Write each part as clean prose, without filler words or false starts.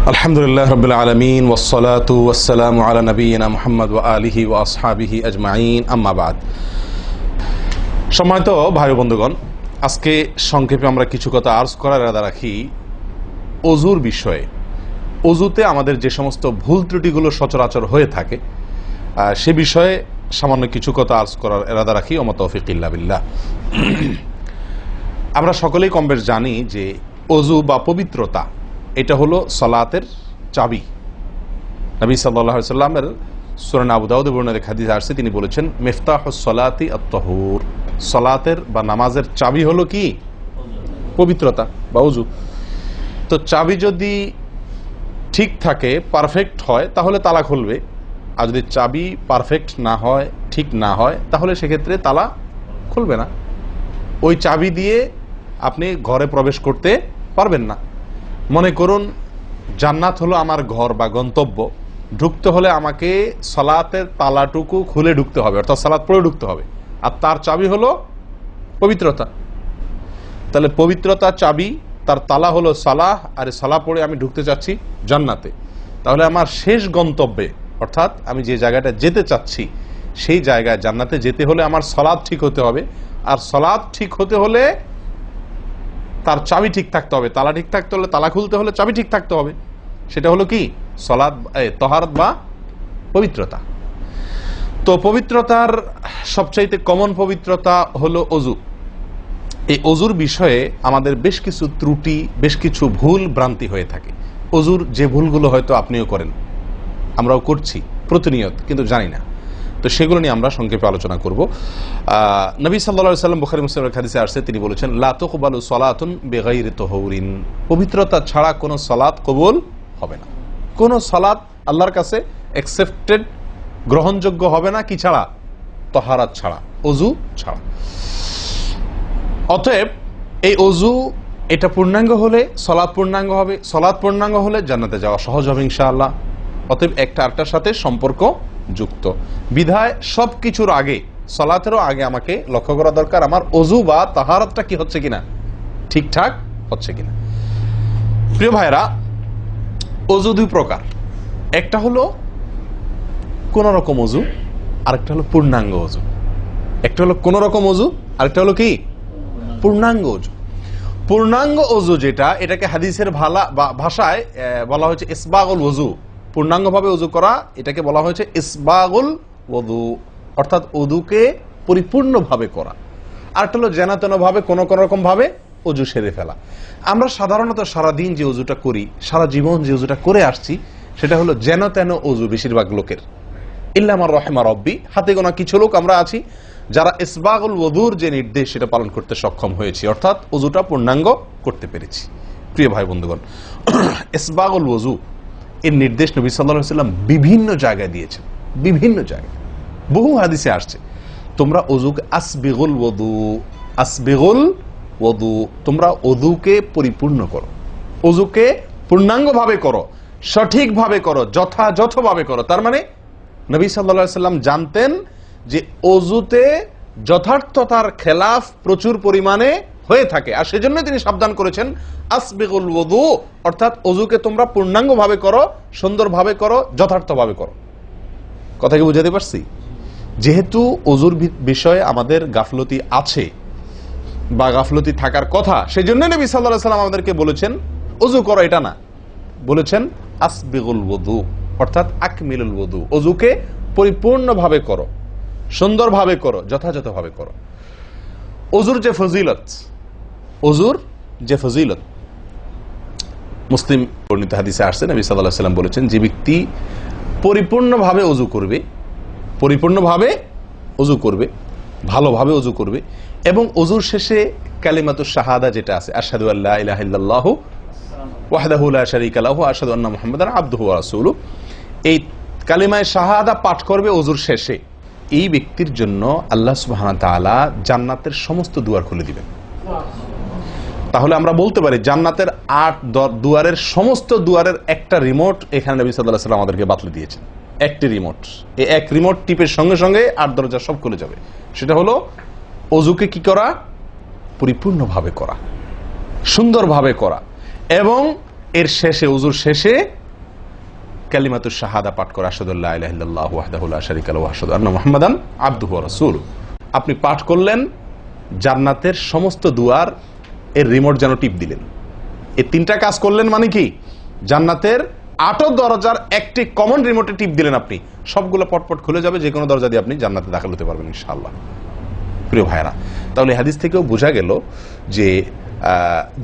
আলহামদুলিল্লাহ রাব্বিল আলামিন ওয়াসসালাতু ওয়াসসালামু আলা নবিয়িনা মুহাম্মদ ওয়া আলিহি ওয়া আসহাবিহি আজমাইন, আম্মা বাদ। সম্মানিত ভাই ও বন্ধুগণ, আজকে সংক্ষেপে আমরা কিছু কথা আর্জ করার ইরাদা রাখি ওযুর বিষয়ে। ওযুতে আমাদের যে সমস্ত ভুল ত্রুটিগুলো সচরাচর হয়ে থাকে সে বিষয়ে সামান্য কিছু কথা আর্জ করার ইরাদা রাখি। ওয়া মা তাওফীক ইল্লা বিল্লাহ। আমরা সকলেই কমবেশ জানি যে ওযু বা পবিত্রতা এটা হলো সালাতের চাবি। নবী সাল্লাল্লাহু আলাইহি ওয়াসাল্লামের সূরা আবু দাউদে বর্ণিত হাদিসে আসছে, তিনি বলেছেন মিফতাহুস সালাতি আত-তাহুর, সালাতের বা নামাজের চাবি হলো কি? পবিত্রতা বা ওযু। তো চাবি যদি ঠিক থাকে, পারফেক্ট হয়, তাহলে তালা খুলবে। আর যদি চাবি পারফেক্ট না হয়, ঠিক না হয়, তাহলে সেক্ষেত্রে তালা খুলবে না। ওই চাবি দিয়ে আপনি ঘরে প্রবেশ করতে পারবেন না। মনে করুন জান্নাত হলো আমার ঘর বা গন্তব্য, ঢুকতে হলে আমাকে সালাতের তালাটুকু খুলে ঢুকতে হবে, অর্থাৎ সালাত পড়ে ঢুকতে হবে, আর তার চাবি হলো পবিত্রতা। তাহলে পবিত্রতা চাবি, তার তালা হলো সালাহ, আর সালাহ পড়ে আমি ঢুকতে চাচ্ছি জান্নাতে। তাহলে আমার শেষ গন্তব্যে, অর্থাৎ আমি যে জায়গাটা যেতে চাচ্ছি সেই জায়গায় জান্নাতে যেতে হলে আমার সালাত ঠিক হতে হবে, আর সালাত ঠিক হতে হলে তার চাবি ঠিক থাকতে হবে। তালা ঠিক থাকতে হলে, তালা খুলতে হলে চাবি ঠিক থাকতে হবে। সেটা হলো কি? সালাত, তাহারাত বা পবিত্রতা। তো পবিত্রতার সবচাইতে কমন পবিত্রতা হলো ওযু। এই ওযুর বিষয়ে আমাদের বেশ কিছু ত্রুটি, বেশ কিছু ভুল ভ্রান্তি হয়ে থাকে। ওযুর যে ভুলগুলো হয়তো আপনিও করেন, আমরাও করছি প্রতিনিয়ত, কিন্তু জানি না। তো সেগুলো নিয়ে আমরা সংক্ষেপে আলোচনা করব। নবী সাল্লাল্লাহু আলাইহি ওয়াসাল্লাম বুখারী মুসলিমের হাদিসে আসছে, তিনি বলেছেন লা তুকবালু সালাতুন বিগাইরি তাহুরিন, পবিত্রতা ছাড়া কোনো সালাত কবুল হবে না। কোনো সালাত আল্লাহর কাছে অ্যাকসেপ্টেড, গ্রহণযোগ্য হবে না কি ছাড়া? তাহারাত ছাড়া, ওযু ছাড়া। অতএব এই ওযু এটা পূর্ণাঙ্গ হলে সালাত পূর্ণাঙ্গ হবে, সালাত পূর্ণাঙ্গ হলে জান্নাতে যাওয়া সহজ হবে ইনশাআল্লাহ। অতএব একটা আরেকটার সাথে সম্পর্ক যুক্ত বিধায় সবকিছুর আগে, সালাতেরও আগে আমাকে লক্ষ্য করা দরকার আমার ওযু বা তাহারাতটা কি হচ্ছে কিনা, ঠিকঠাক হচ্ছে কিনা। প্রিয় ভাইরা, ওযু দুই প্রকার। একটা হলো কোন রকম ওযু, আরেকটা হলো পূর্ণাঙ্গ ওযু। একটা হলো কোন রকম ওযু, আরেকটা হলো কি? পূর্ণাঙ্গ ওযু। পূর্ণাঙ্গ ওযু যেটা, এটাকে হাদিসের ভাষায় বলা হয়েছে ইসবাগুল ওযু। পূর্ণাঙ্গভাবে ওযু করা, এটাকে বলা হয়েছে ইসবাগুল ওযু, অর্থাৎ ওযুকে পরিপূর্ণভাবে করা। আর একটা হলো যেন ভাবে কোন রকম ভাবে ওযু সেরে ফেলা। আমরা সাধারণত সারাদিন যে ওযুটা করি, সারা জীবন যে ওযুটা করে আসছি, সেটা হলো যেন তেন ওযু বেশিরভাগ লোকের। ইল্লা মান রাহিমা রাব্বি, হাতে গোনা কিছু লোক আমরা আছি যারা ইসবাগুল ওযুর যে নির্দেশ সেটা পালন করতে সক্ষম হয়েছি, অর্থাৎ ওযুটা পূর্ণাঙ্গ করতে পেরেছি। প্রিয় ভাই বন্ধুগণ, ইসবাগুল ওযু এর নির্দেশ নবী সাল্লাল্লাহু আলাইহি ওয়াসাল্লাম বিভিন্ন জায়গায় দিয়েছেন, বিভিন্ন জায়গায় বহু হাদিসে আসছে, তোমরা ওযুকে আসবিগুল ওযু, আসবিগুল ওযু, তোমরা ওযুকে পরিপূর্ণ করো, ওযুকে পূর্ণাঙ্গভাবে করো, সঠিকভাবে করো, যথাযথভাবে করো। তার মানে নবী সাল্লাল্লাহু আলাইহি ওয়াসাল্লাম জানতেন যে ওযুতে যথার্থতার খেলাফ প্রচুর পরিমাণে হয়ে থাকে, আর সেজন্য তিনি সাবধান করেছেন আসবিগুল ওযু, অর্থাৎ ওযুকে তোমরা পূর্ণাঙ্গভাবে করো, সুন্দরভাবে করো, যথার্থভাবে করো। কথা কি বুঝাতে পারছি? যেহেতু ওযুর বিষয়ে আমাদের গাফলতি আছে বা গাফলতি থাকার কথা, সেজন্য নবী সাল্লাল্লাহু আলাইহি ওয়াসাল্লাম আমাদেরকে বলেছেন ওযু করো, এটা না, বলেছেন আসবিগুল ওযু, অর্থাৎ আকমিলুল ওযু, ওযুকে পরিপূর্ণভাবে করো, সুন্দরভাবে করো, যথাযথভাবে করো। ওযুর যে ফজিলত, ওযুর যে ফজিলত, মুসলিম বর্ণিত হাদিসে আসছে, নবী সাল্লাল্লাহু আলাইহি ওয়াসাল্লাম বলেছেন যে ব্যক্তি পরিপূর্ণভাবে ওযু করবে, পরিপূর্ণভাবে ওযু করবে, ভালোভাবে ওযু করবে, এবং ওযুর শেষে কালিমাতুশ শাহাদা যেটা আছে, আশহাদু আল্লা ইলাহা ইল্লাল্লাহু ওয়াহদাহু লা শারীকা লাহু ওয়া আশহাদু আন্না মুহাম্মাদান আবদুহু ওয়া রাসূলুহু, এই কালিমায়ে শাহাদা পাঠ করবে ওযুর শেষে, এই ব্যক্তির জন্য আল্লাহ সুবহানাহু ওয়া তাআলা জান্নাতের সমস্ত দুয়ার খুলে দিবেন। তাহলে আমরা বলতে পারি জান্নাতের 8 দুয়ারের সমস্ত দুয়ারের একটা রিমোট এখানে নবী সাল্লাল্লাহু আলাইহি ওয়াসাল্লাম আমাদেরকে বাতলে দিয়েছেন। একটি রিমোট, এই এক রিমোট টিপের সঙ্গে সঙ্গে 8 দরজা সব খুলে যাবে। সেটা হলো ওযুকে কি করা? পরিপূর্ণভাবে করা, সুন্দরভাবে করা, এবং এর শেষে, উজুর শেষে কালিমাতুশ শাহাদা পাঠ করা, আশহাদু আল্লা ইলাহা ইল্লাল্লাহু ওয়াহদাহু লা শারীকা লাহু ওয়া আশহাদু আন্না মুহাম্মাদান আবদুহু ওয়া রাসূলুহু। আপনি পাঠ করলেন, জান্নাতের সমস্ত দুয়ার এর রিমোট যেন টিপ দিলেন। এই তিনটা কাজ করলেন মানে কি? জান্নাতের 8 দরজার একটি কমন রিমোটে টিপ দিলেন আপনি, সবগুলো পটপট খুলে যাবে, যে কোনো দরজা দিয়ে আপনি জান্নাতে দাখিল হতে পারবেন ইনশাআল্লাহ। প্রিয় ভাইরা, তাহলে হাদিস থেকেও বোঝা গেল যে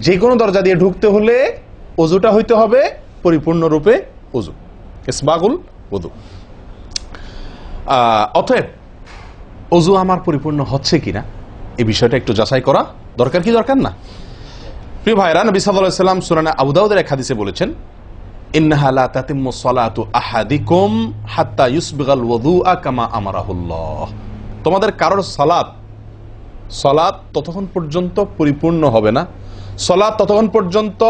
যে কোনো দরজা দিয়ে ঢুকতে হলে ওযুটা হইতে হবে পরিপূর্ণরূপে ওযু, ইসবাগুল ওযু। অতএব ওযু আমার পরিপূর্ণ হচ্ছে কিনা এই বিষয়টা একটু যাচাই করা দরকার, কি দরকার না? প্রিয় ভাইরা, নবী সাল্লাল্লাহু আলাইহি ওয়াসাল্লাম সূরা আবু দাউদের এক হাদিসে বলেছেন, ইন্নাহা লা তাতিম্মু সলাতু আহাদিকুম হাত্তা ইউসবিগাল ওযুআ কামা আমারাহুল্লাহ। তোমাদের কারোর সালাত ততক্ষণ পর্যন্ত পরিপূর্ণ হবে না, সালাত ততক্ষণ পর্যন্ত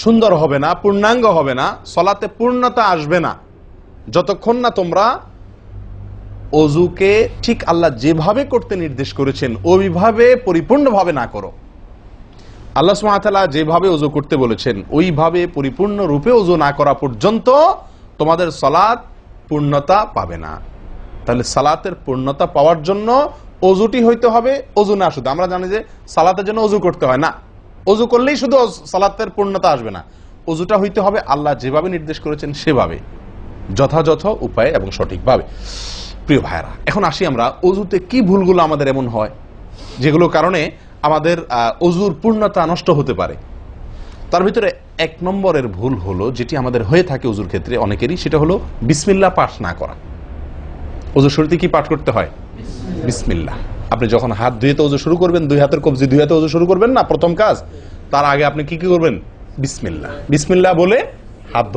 সুন্দর হবে না, পূর্ণাঙ্গ হবে না, সালাতে পূর্ণতা আসবে না, যতক্ষণ না তোমরা ওযুকে ঠিক আল্লাহ যেভাবে করতে নির্দেশ করেছেন ওইভাবে পরিপূর্ণভাবে না করো। আল্লাহ সুবহানাহু ওয়া তাআলা যেভাবে ওযু করতে বলেছেন ওইভাবে পরিপূর্ণ রূপে ওযু না করা পর্যন্ত তোমাদের সালাত পূর্ণতা পাবে না। তাহলে সালাতের পূর্ণতা পাওয়ার জন্য ওযুটি হইতে হবে, ওযু না শুধু। আমরা জানি যে সালাতের জন্য ওযু করতে হয় না, ওযু করলেই শুধু সালাতের পূর্ণতা আসবে না, ওযুটা হইতে হবে আল্লাহ যেভাবে নির্দেশ করেছেন সেভাবে, যথাযথ উপায়ে এবং সঠিকভাবে। প্রিয় ভাইরা, এখন আসি আমরা ওযুতে কি ভুলগুলো আমাদের এমন হয় যেগুলো কারণে আমাদের ওযুর পূর্ণতা নষ্ট হতে পারে। তার ভিতরে 1 নম্বরের ভুল হলো, যেটি আমাদের হয়ে থাকে ওযুর ক্ষেত্রে অনেকেরই, সেটা হলো বিসমিল্লাহ পাঠ না করা। ওযুর শুরুতে কি পাঠ করতে হয়? বিসমিল্লাহ। আপনি যখন হাত ধুয়ে তো ওযু শুরু করবেন, 2 হাতের কবজি 2 হাতে ওযু শুরু করবেন না, প্রথম কাজ, তার আগে আপনি কি করবেন? বিসমিল্লাহ। বিসমিল্লাহ বলে হাত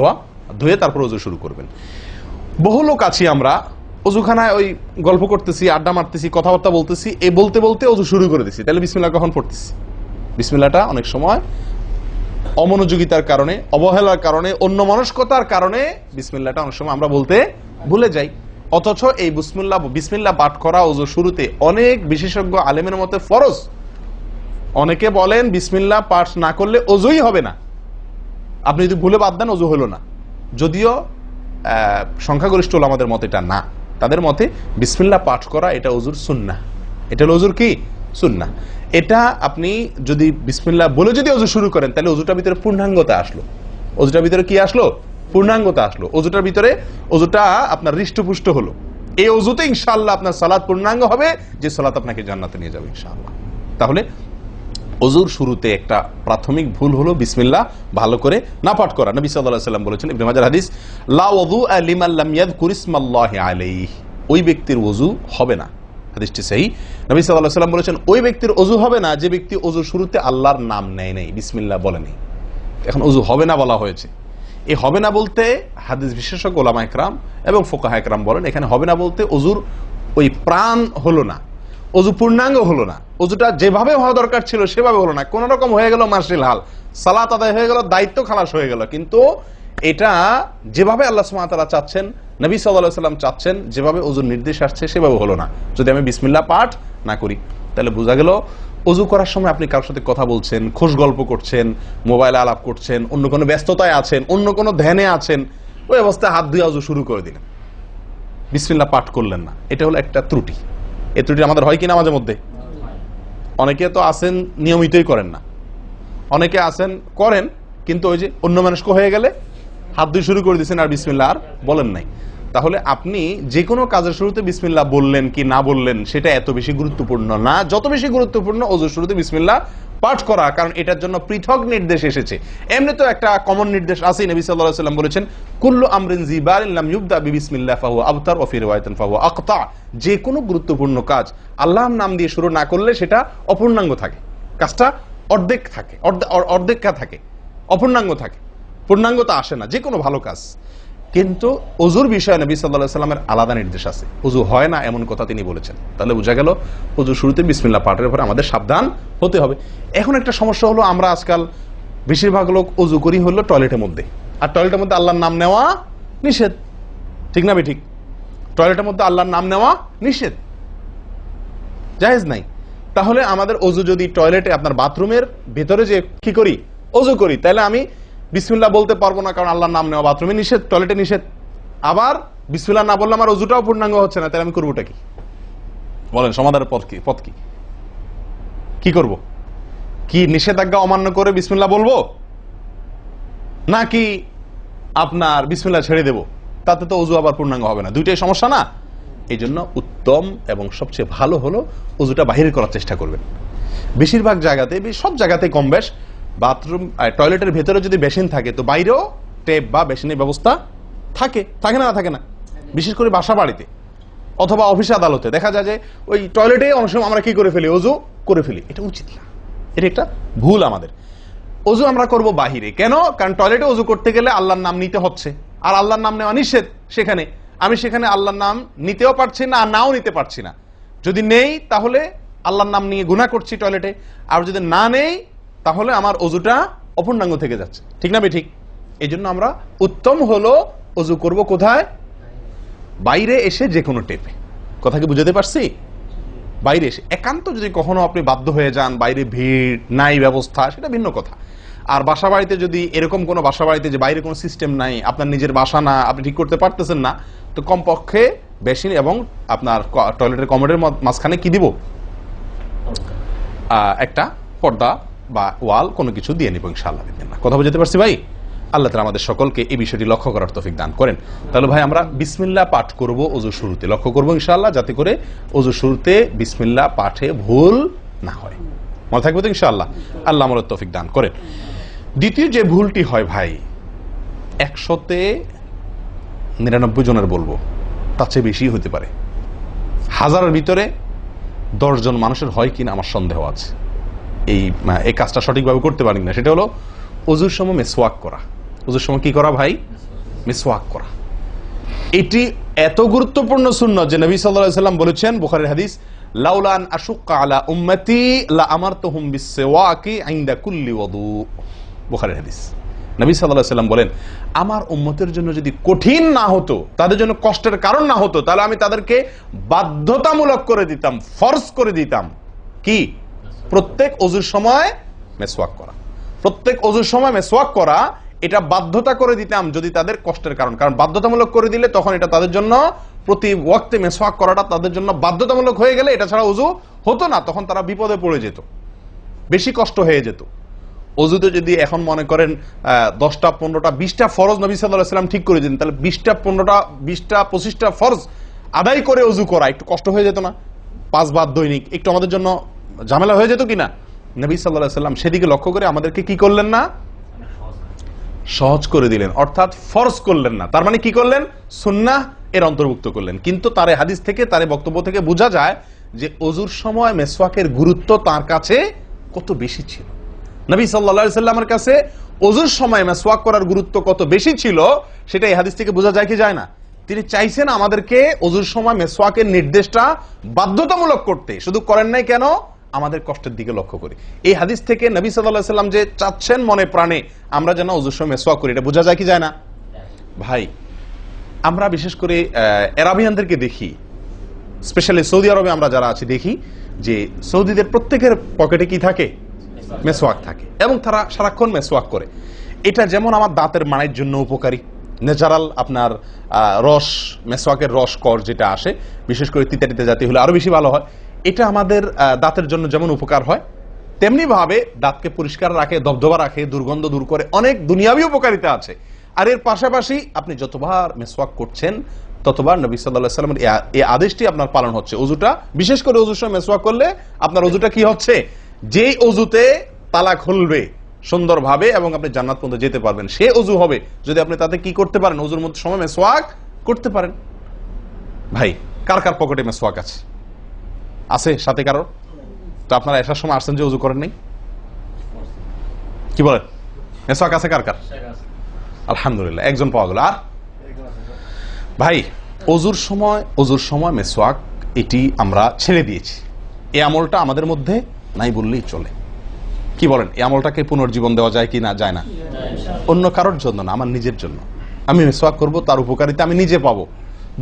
ধুয়ে তারপর ওযু শুরু করবেন। বহু লোক আছি আমরা ওযুখানায় ওই গল্প করতেছি, আড্ডা মারতেছি, কথাবার্তা বলতেছি, এই বলতে বলতে ওযু শুরু করে দিছি, তাহলে বিসমিল্লাহ কখন পড়তেছি? বিসমিল্লাহটা অনেক সময় অমনোযোগিতার কারণে, অবহেলার কারণে, অন্যমনস্কতার কারণে বিসমিল্লাহটা অনেক সময় আমরা বলতে ভুলে যাই। অথচ এই বিসমিল্লাহ পাঠ করা ওযু শুরুতে অনেক বিশেষজ্ঞ আলেমের মতে ফরজ। অনেকে বলেন বিসমিল্লাহ পাঠ না করলে ওযুই হবে না, আপনি যদি ভুলে বাদ দেন ওযু হলো না। যদিও সংখ্যাগরিষ্ঠ ওলামাদের মতে এটা না, তাদের মতে বিসমিল্লাহ পাঠ করা এটা ওযুর সুন্নাহ। এটা হলো ওযুর কি? সুন্নাহ। এটা আপনি যদি বিসমিল্লাহ বলে যদি ওযু শুরু করেন তাহলে ওযুটার ভিতরে পূর্ণাঙ্গতা আসলো। ওযুটার ভিতরে কি আসলো? পূর্ণাঙ্গতা আসলো। ওযুটার ভিতরে ওযুটা আপনার হৃষ্টপুষ্ট হলো। এই ওযুতে ইনশাআল্লাহ আপনার সালাত পূর্ণাঙ্গ হবে, যে সালাত আপনাকে জান্নাতে নিয়ে যাবে ইনশাআল্লাহ। তাহলে ওযুর শুরুতে একটা প্রাথমিক ভুল হলো বিসমিল্লাহ ভালো করে না পাঠ করা। নবী সাল্লাল্লাহু আলাইহি ওয়াসাল্লাম বলেছেন, ইবনে মাজাহ হাদিস, লা ওযুআ লিমান লাম ইয়াযকুর ইসমাল্লাহি আলাইহি। ওই ব্যক্তির ওযু হবে না, হাদিসটি সহিহ। নবী সাল্লাল্লাহু আলাইহি ওয়াসাল্লাম বলেছেন, ওই ব্যক্তির ওযু হবে না যে ব্যক্তি ওযুর শুরুতে আল্লাহর নাম নেয় নাই, বিসমিল্লাহ বলে নাই। এখন ওযু হবে না বলা হয়েছে। এই হবে না বলতে হাদিস বিশেষজ্ঞ উলামা ইকরাম এবং ফুকাহা ইকরাম বলেন, এখানে হবে না বলতে ওযুর ওই প্রাণ হলো না, ওযু পূর্ণাঙ্গ হলো না, ওযুটা যেভাবে হওয়া দরকার ছিল সেভাবে হলো না। কোন রকম হয়ে গেল মার্শাল হাল, সালাত আদায় হয়ে গেল, দায়িত্ব খালাস হয়ে গেল, কিন্তু এটা যেভাবে আল্লাহ সুবহানাহু ওয়া তাআলা চাচ্ছেন, নবী সাল্লাল্লাহু আলাইহি ওয়াসাল্লাম চাচ্ছেন, যেভাবে ওযুর নির্দেশ আসছে সেভাবে হলো না। যদি আমি বিসমিল্লাহ পাঠ না করি, তাহলে বোঝা গেল ওযু করার সময় আপনি কারোর সাথে কথা বলছেন, খোশ গল্প করছেন, মোবাইলে আলাপ করছেন, অন্য কোনো ব্যস্ততায় আছেন, অন্য কোনো ধ্যানে আছেন, ওই অবস্থায় হাত ধুয়ে ওযু শুরু করে দিলেন, বিসমিল্লাহ পাঠ করলেন না। এটা হলো একটা ত্রুটি। এই ত্রুটি আমাদের হয় কিনা মাঝে মধ্যে? অনেকে তো আছেন নিয়মিতই করেন না, অনেকে আছেন করেন কিন্তু ওই যে অন্য মানুষকে হয়ে গেলে হাত ধুয়ে শুরু করে দিয়েছেন আর বিসমিল্লাহ আর বলেন নাই। তাহলে আপনি যে কোনো কাজের শুরুতে বিসমিল্লাহ বললেন কি না বললেন সেটা এত বেশি গুরুত্বপূর্ণ না, যত বেশি গুরুত্বপূর্ণ ওযুর শুরুতে বিসমিল্লাহ পাঠ করা, কারণ এটার জন্য পৃথক নির্দেশ এসেছে। এমনি তো একটা কমন নির্দেশ আছে, নবী সাল্লাল্লাহু আলাইহি ওয়াসাল্লাম বলেছেন, কুল্লু আমরিন জিবারিন লাম ইউবদা বিবিসমিল্লাহ ফাহুয়া আবতার ওয়া ফি রিওয়ায়াতিন ফাহুয়া আকতা। যে কোনো গুরুত্বপূর্ণ কাজ আল্লাহর নাম দিয়ে শুরু না করলে সেটা অপূর্ণাঙ্গ থাকে, কাজটা অর্ধেক থাকে, অর্ধেকা থাকে, অপূর্ণাঙ্গ থাকে, পূর্ণাঙ্গতা আসে না যে কোনো ভালো কাজ। কিন্তু ওযুর বিষয়ে নবী সাল্লাল্লাহু আলাইহি ওয়াসাল্লামের আলাদা নির্দেশ আছে, ওযু হয় না এমন কথা তিনি বলেছেন। তাহলে বোঝা গেল ওযু শুরুতে বিসমিল্লাহ পাঠের উপরে আমাদের সাবধান হতে হবে। এখন একটা সমস্যা হলো, আমরা আজকাল বেশিরভাগ লোক ওযু করি হলো টয়লেটের মধ্যে, আর টয়লেটের মধ্যে আল্লাহর নাম নেওয়া নিষেধ, ঠিক না ঠিক? টয়লেটের মধ্যে আল্লাহর নাম নেওয়া নিষেধ, জায়েজ নাই। তাহলে আমাদের ওযু যদি টয়লেটে আপনার বাথরুমের ভেতরে যে কি করি অজু করি, তাহলে আমি বিসমিল্লাহ বলতে পারবো না, কারণ আল্লাহর নাম নেওয়া বাথরুমে নিষেধ, টয়লেটে নিষেধ। আবার বিসমিল্লাহ না বললে আমার অজুটাও পূর্ণাঙ্গ হচ্ছে না, তাহলে আমি করবোটা কি? বলেন, সমাধানের পথ কি? কি করব? কি নিষেধাজ্ঞা অমান্য করে বিসমিল্লাহ বলবো, নাকি আপনার বিসমিল্লাহ ছেড়ে দেব? তাতে তো অজু আবার পূর্ণাঙ্গ হবে না, দুইটাই সমস্যা না? এই জন্য উত্তম এবং সবচেয়ে ভালো হলো অজুটা বাহিরে করার চেষ্টা করবেন। বেশিরভাগ জায়গাতে, সব জায়গাতে কম বেশ, বাথরুম টয়লেটের ভেতরে যদি বেসিন থাকে, তো বাইরেও টেপ বা বেসিনের ব্যবস্থা থাকে না থাকে না? বিশেষ করে বাসা বাড়িতে অথবা অফিস আদালতে দেখা যায় যে ওই টয়লেটে অনেক সময় আমরা কি করে ফেলি, অজু করে ফেলি। এটা উচিত না, এটা একটা ভুল আমাদের। অজু আমরা করব বাহিরে। কেন? কারণ টয়লেটে অজু করতে গেলে আল্লাহর নাম নিতে হচ্ছে, আর আল্লাহর নাম নেওয়া নিষেধ। আমি সেখানে আল্লাহর নাম নিতেও পারছি না, আর নাও নিতে পারছি না। যদি নেই তাহলে আল্লাহর নাম নিয়ে গুনাহ করছি টয়লেটে, আর যদি না নেই তাহলে আমার অজুটা অপূর্ণাঙ্গ থেকে যাচ্ছে। ঠিক না ঠিক? এই জন্য আমরা উত্তম হলো অজু করব কোথায়? বাইরে এসে যে কোনো টেপে। কথা কি বুঝাতে পারছি? বাইরে এসে একান্ত যদি কখনো আপনি বাধ্য হয়ে যান, বাইরে ভিড় নাই, ব্যবস্থা, সেটা ভিন্ন কথা। আর বাসা বাড়িতে যদি এরকম কোনো বাসা বাড়িতে যে বাইরে কোনো সিস্টেম নাই, আপনার নিজের বাসা না, আপনি ঠিক করতে পারতেছেন না, তো কমপক্ষে বেসিন এবং আপনার টয়লেটের কমোডের মাঝখানে কি দিব? একটা পর্দা বা ওয়াল কোনো কিছু দিয়ে নিব ইনশাআল্লাহ। কথা বুঝতে পারছি ভাই? আল্লাহ তাআলা আমাদের সকলকে এই বিষয়টি লক্ষ্য করার তৌফিক দান করেন। তাহলে ভাই আমরা বিসমিল্লাহ পাঠ করব অজু শুরুতে, লক্ষ্য করব ইনশাআল্লাহ যাতে করে অজু শুরুতে বিসমিল্লাহ পাঠে ভুল না হয়। মনে থাকবে তো ইনশাআল্লাহ? আল্লাহ আমাদের তৌফিক দান করেন। দ্বিতীয় যে ভুলটি হয় ভাই, 199 জনের বলবো, তার চেয়ে বেশি হতে পারে, হাজারের ভিতরে 10 জন মানুষের হয় কিনা আমার সন্দেহ আছে এই কাজটা সঠিকভাবে করতে পারি না। সেটা হলো অজুর সময় মেসওয়াক করা। অজুর সময় কি করা ভাই? মেসওয়াক করা। এটি এত গুরুত্বপূর্ণ সুন্নাত যে নবী সাল্লাল্লাহু আলাইহি ওয়াসাল্লাম বলেছেন, বুখারীর হাদিস, লাউলা আন আশুক্কা আলা উম্মতি লা আমারতুহুম বিসওয়াকি ইনদা কুল্লি ওযু। বুখারীর হাদিস। নবী সাল্লাল্লাহু আলাইহি ওয়াসাল্লাম বলেন, আমার উম্মতের জন্য যদি কঠিন না হতো, তাদের জন্য কষ্টের কারণ না হতো, তাহলে আমি তাদেরকে বাধ্যতামূলক করে দিতাম, ফরজ করে দিতাম কি? প্রত্যেক অজুর সময় মেসওয়াক করা। প্রত্যেক অজুর সময় মেসওয়াক করা, এটা বাধ্যতা করে দিতাম যদি তাদের কষ্টের কারণ। কারণ বাধ্যতামূলক করে দিলে তখন এটা তাদের জন্য, প্রতি ওয়াক্তে মেসওয়াক করাটা তাদের জন্য বাধ্যতামূলক হয়ে গেলে এটা ছাড়া অজু হতো না, তখন তারা বিপদে পড়ে যেত, বেশি কষ্ট হয়ে যেত। অজুতে যদি এখন মনে করেন 10টা 15টা 20টা ফরজ নবী সাল্লাল্লাহু আলাইহি ওয়াসাল্লাম ঠিক করে দিন, তাহলে 20টা 15টা 20টা 25টা ফরজ আদায় করে অজু করা একটু কষ্ট হয়ে যেত না? 5 বার দৈনিক একটু আমাদের জন্য ঝামেলা হয়ে যেত কিনা? নবী সাল্লাল্লাহু আলাইহি ওয়াসাল্লাম সেদিকে লক্ষ্য করে আমাদেরকে কি করলেন না? সহজ করে দিলেন, অর্থাৎ ফরজ করলেন না। তার মানে কি করলেন? সুন্নাহ এর অন্তর্ভুক্ত করলেন। কিন্তু তার হাদিস থেকে, তার বক্তব্য থেকে বোঝা যায় যে অজুর সময় মেসওয়াকের গুরুত্ব তার কাছে কত বেশি ছিল। নবী সাল্লাল্লাহু আলাইহি ওয়াসাল্লামের কাছে অজুর সময় মেসওয়াক করার গুরুত্ব কত বেশি ছিল, সেটা এই হাদিস থেকে বোঝা যায় কি যায় না? তিনি চাইছেন আমাদেরকে অজুর সময় মেসওয়াকের নির্দেশটা বাধ্যতামূলক করতে। শুধু করেন নাই কেন? আমাদের কষ্টের দিকে লক্ষ্য করি। এই হাদিস থেকে নবী সাল্লাল্লাহু আলাইহি ওয়াসাল্লাম যে চাচ্ছেন মনে প্রাণে আমরা যেন অজুর সময় মেসওয়াক করি, এটা বোঝা যায় কি যায় না? ভাই আমরা বিশেষ করে আরবিয়ানদেরকে দেখি, স্পেশালি সৌদি আরবে আমরা যারা আছি দেখি যে সৌদিদের প্রত্যেকের পকেটে কি থাকে? মেসওয়াক থাকে, এবং তারা সারাক্ষণ মেসওয়াক করে। এটা যেমন আমার দাঁতের মাড়ির জন্য উপকারী, ন্যাচারাল আপনার রস, মেসওয়াকের রস কর যেটা আসে, বিশেষ করে তিতা জাতীয় হলে আরো বেশি ভালো হয়। এটা আমাদের দাঁতের জন্য যেমন উপকার হয়, তেমনি ভাবে দাঁতকে পরিষ্কার রাখে, দবদবা রাখে, দুর্গন্ধ দূর করে, অনেক দুনিয়াবি উপকারিতা আছে। আর এর পাশাপাশি আপনি যতবার মেসওয়াক করছেন ততবার নবী সাল্লাল্লাহু আলাইহি ওয়াসাল্লামের এই আদেশটি আপনার পালন হচ্ছে। অজুটা, বিশেষ করে অজুর সময় মেসওয়াক করলে আপনার অজুটা কি হচ্ছে? যেই অজুতে তালা খুলবে সুন্দরভাবে এবং আপনি জান্নাত পর্যন্ত যেতে পারবেন, সে অজু হবে যদি আপনি তাতে কি করতে পারেন? অজুর মধ্যে সময় মেসওয়াক করতে পারেন। ভাই কার কার পকেটে মেসওয়াক আছে? আছে সাথে কারোর? তো আপনারা আসার সময় আসছেন যে অজু করেন নাই? কি বলেন? মেসওয়াক আছে কার কার? আলহামদুলিল্লাহ, একজন পাওয়া গেল। আর ভাই অজুর সময় মেসওয়াক, এটি আমরা ছেড়ে দিয়েছি। এই আমলটা আমাদের মধ্যে নাই বললেই চলে। কি বলেন? এই আমলটাকে পুনর্জীবন দেওয়া যায় কি না? যায় না? অন্য কারোর জন্য না, আমার নিজের জন্য। আমি মেসওয়াক করব, তার উপকারিতা আমি নিজে পাবো,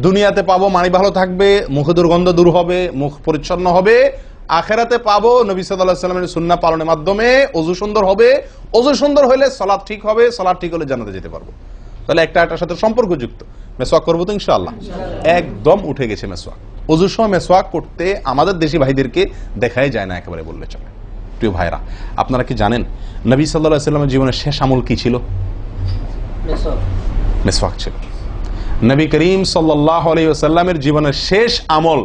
দুনিয়াতে পাবো, মানি ভালো থাকবে, মুখে দুর্গন্ধ দূর হবে, মুখ পরিচ্ছন্ন হবে, আখেরাতে পাবো নবী সাল্লাল্লাহু আলাইহি ওয়াসাল্লামের সুন্নাহ পালনের মাধ্যমে। অজু সুন্দর হবে, অজু সুন্দর হলে সালাত ঠিক হবে, সালাত ঠিক হলে জান্নাতে যেতে পারবো। তাহলে একটা একটার সাথে সম্পর্কযুক্ত। মেসওয়াক করবো তো ইনশাআল্লাহ? একদম উঠে গেছে মেসওয়াক। অজুর সময় মেসওয়াক করতে আমাদের দেশি ভাইদেরকে দেখাই যায় না, একেবারে বললে চলে। প্রিয় ভাইরা, আপনারা কি জানেন নবী সাল্লাল্লাহু আলাইহি ওয়াসাল্লামের জীবনের শেষ আমল কি ছিল? মেসওয়াক ছিল। নবী করিম সাল্লাল্লাহু আলাইহি ওয়াসাল্লামের জীবনের শেষ আমল,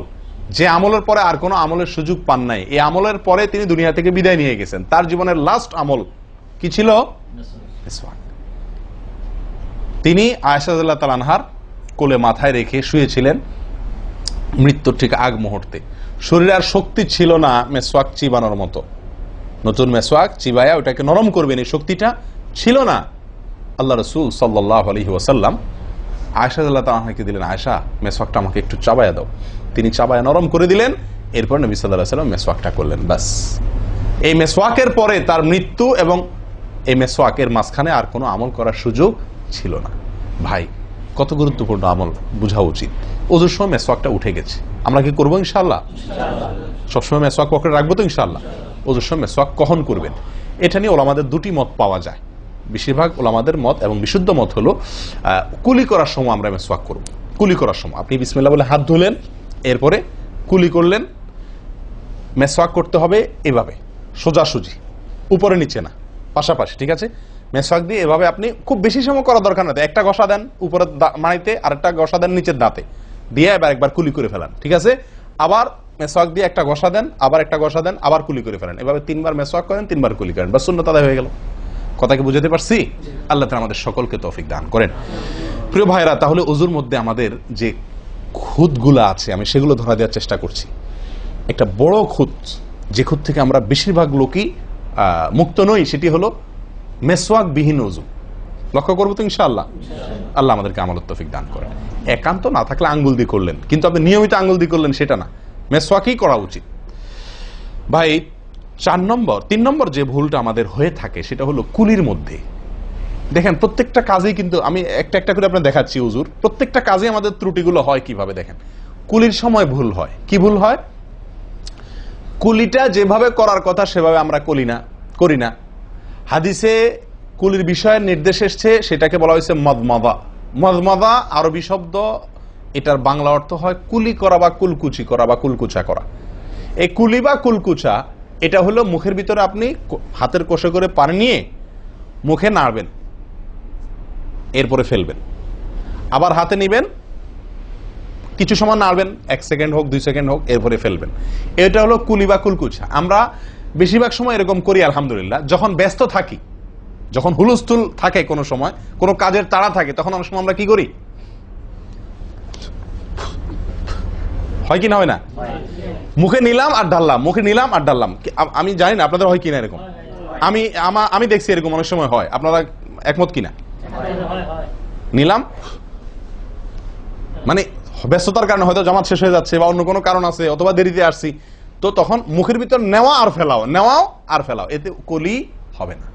যে আমলের পরে আর কোনো আমলের সুযোগ পান নাই, এই আমলের পরে তিনি দুনিয়া থেকে বিদায় নিয়ে গেছেন। তার জীবনের লাস্ট আমল কি ছিল? মেসওয়াক। তিনি আয়েশা রাদিয়াল্লাহু তাআলা আনহার কোলে মাথায় রেখে শুয়েছিলেন মৃত্যুর ঠিক আগ মুহূর্তে। শরীরে আর শক্তি ছিল না মেসওয়াক চিবানোর মতো। নতুন মেসওয়াক চিবায়া ওটাকে নরম করবেন, এই শক্তিটা ছিল না। আল্লাহ রাসূল সাল্লাল্লাহু আলাইহি ওয়াসাল্লাম আয়েশা রাদিয়াল্লাহু তাআলা আনহাকে দিলেন, আয়েশা মেসওয়াকটা আমাকে একটু চাবায়া দাও। তিনি চাবায়া নরম করে দিলেন। এরপর নবী সাল্লাল্লাহু আলাইহি ওয়াসাল্লাম মেসওয়াকটা করলেন। বাস, এই মেসওয়াকের পরে তার মৃত্যু এবং এই মেসওয়াকের মাঝখানে আর কোনো আমল করার সুযোগ ছিল না। ভাই, কত গুরুত্বপূর্ণ আমল বোঝা উচিত। ওজুর সময় মেসওয়াকটা উঠে গেছে, আমরা কি করবো ইনশাআল্লাহ? সবসময় মেসওয়াক পকেটে রাখবো তো ইনশাআল্লাহ? ওজুর সময় মেসওয়াক কখন করবেন, এটা নিয়ে ওলামাদের দুটি মত পাওয়া যায়। বেশিরভাগ ওলামাদের মত এবং বিশুদ্ধ মত হলো কুলি করার সময় আমরা মেসওয়াক করব। কুলি করার সময় আপনি বিসমিল্লাহ বলে হাত ধুলেন, এরপরে কুলি করলেন। মেসওয়াক করতে হবে এভাবে, সোজাসুজি, উপরে নিচে না, পাশাপাশি, ঠিক আছে? মেসওয়াক দিয়ে এভাবে আপনি খুব বেশি সময় করার দরকার না, একটা ঘষা দেন উপরের মাড়িতে, আরেকটা ঘষা দেন নিচের দাঁতে, দিয়ে এবার একবার কুলি করে ফেলান, ঠিক আছে? আবার মেসওয়াক দিয়ে একটা ঘষা দেন, আবার একটা ঘষা দেন, আবার কুলি করে ফেলেন। এভাবে 3 বার মেসওয়াক করেন, 3 বার কুলি করেন, বা সুন্নাত আদায় হয়ে গেল। কথা কি বুঝাতে পারছি? আল্লাহ তাআলা আমাদের সকলকে তৌফিক দান করেন। প্রিয় ভাইরা, তাহলে ওযুর মধ্যে আমাদের যে খুঁতগুলো আছে আমি সেগুলো ধরা দেওয়ার চেষ্টা করছি। একটা বড় খুঁত, যে খুঁত থেকে আমরা বেশিরভাগ লোকই মুক্ত নই, সেটি হলো মেসওয়াক বিহীন ওযু। লক্ষ্য করবো তো ইনশাআল্লাহ? আল্লাহ আমাদেরকে আমলের তৌফিক দান করেন। একান্ত না থাকলে আঙ্গুল দিয়ে করলেন, কিন্তু আপনি নিয়মিত আঙ্গুল দিয়ে করলেন সেটা না, মেসওয়াকই করা উচিত। ভাই, 3 নম্বর যে ভুলটা আমাদের হয়ে থাকে সেটা হলো কুলির মধ্যে। দেখেন, প্রত্যেকটা কাজেই কিন্তু আমি একটা একটা করে আপনার দেখাচ্ছি ওযুর, প্রত্যেকটা কাজে আমাদের ত্রুটিগুলো হয় কিভাবে দেখেন। কুলির সময় ভুল হয়। কি ভুল হয়? কুলিটা যেভাবে করার কথা সেভাবে আমরা করি না। হাদিসে কুলির বিষয়ে নির্দেশ এসেছে, সেটাকে বলা হয়েছে মদমাদা। মদমাদা আরবি শব্দ, এটার বাংলা অর্থ হয় কুলি করা বা কুলকুচি করা বা কুলকুচা করা। এই কুলি বা কুলকুচা এটা হলো মুখের ভিতরে আপনি হাতের কষে করে পানি নিয়ে মুখে নাড়বেন, এরপরে ফেলবেন, আবার হাতে নিবেন, কিছু সময় নাড়বেন, 1 সেকেন্ড হোক 2 সেকেন্ড হোক, এরপরে ফেলবেন। এটা হলো কুলি বা কুলকুচা। আমরা বেশিরভাগ সময় এরকম করি আলহামদুলিল্লাহ। যখন ব্যস্ত থাকি, যখন হুলস্থুল থাকে, কোনো সময় কোনো কাজের তাড়া থাকে, তখন অনেক সময় আমরা কি করি? হয় কি না হয় না? মুখে নিলাম আর ঢাললাম, মুখে নিলাম আর ঢাললাম। আমি জানি না আপনাদের হয় কিনা এরকম। আমি দেখছি এরকম অনেক সময় হয়। আপনারা একমত কিনা? নিলাম মানে ব্যস্ততার কারণে, হয়তো জামাত শেষ হয়ে যাচ্ছে বা অন্য কোনো কারণ আছে, অথবা দেরিতে আসছি, তো তখন মুখের ভিতর নেওয়া আর ফেলাও, নেওয়াও আর ফেলাও, এতে কুলি হবে না।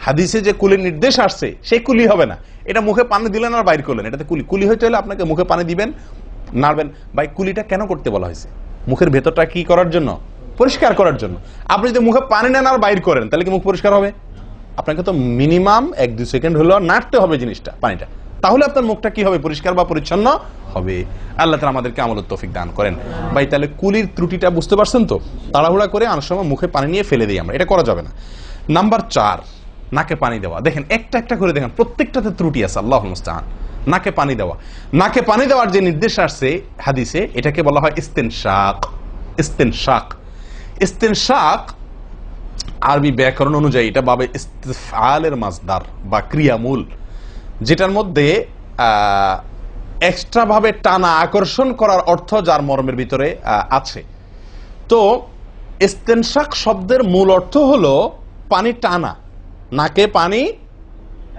হাদিসে যে কুলির নির্দেশ আসছে সেই কুলি হবে না। এটা মুখে পানি দিলেন আর বাইর করলেন, এটাতে কুলি হইতে হলে আপনাকে মুখে পানি দিবেন, নাড়বেন। ভাই, কুলিটা কেন করতে বলা হয়েছে? মুখের ভেতরটা কি করার জন্য? পরিষ্কার করার জন্য। আপনি যদি মুখে পানি নেন আর বাইর করেন, তাহলে কি মুখ পরিষ্কার হবে? আপনাকে তো মিনিমাম 1-2 সেকেন্ড হলেও নাড়তে হবে জিনিসটা, পানিটা, তাহলে আপনার মুখটা কি হবে? পরিষ্কার বা পরিচ্ছন্ন হবে। আল্লাহ তাআলা আমাদেরকে আমলের তৌফিক দান করেন। ভাই, তাহলে কুলির ত্রুটিটা বুঝতে পারছেন তো? তাড়াহুড়া করে অনেক সময় মুখে পানি নিয়ে ফেলে দিই আমরা, এটা করা যাবে না। নাম্বার 4, নাকে পানি দেওয়া। দেখেন, একটা একটা করে দেখেন, প্রত্যেকটাতে ত্রুটি আছে। আল্লাহুল মুস্তাআন। নাকে পানি দেওয়া, নাকে পানি দেওয়ার যে নির্দেশ আসছে হাদিসে, এটাকে বলা হয় ইস্তেনশাক। ইস্তেনশাক, ইস্তেনশাক আরবি ব্যাকরণ অনুযায়ী এটা বাবে ইস্তিফআলের মাসদার বা ক্রিয়ামূল, যেটার মধ্যে এক্সট্রা ভাবে টানা, আকর্ষণ করার অর্থ যার মর্মের ভিতরে আছে। তো ইস্তেনশাক শব্দের মূল অর্থ হলো পানি টানা, নাকে পানি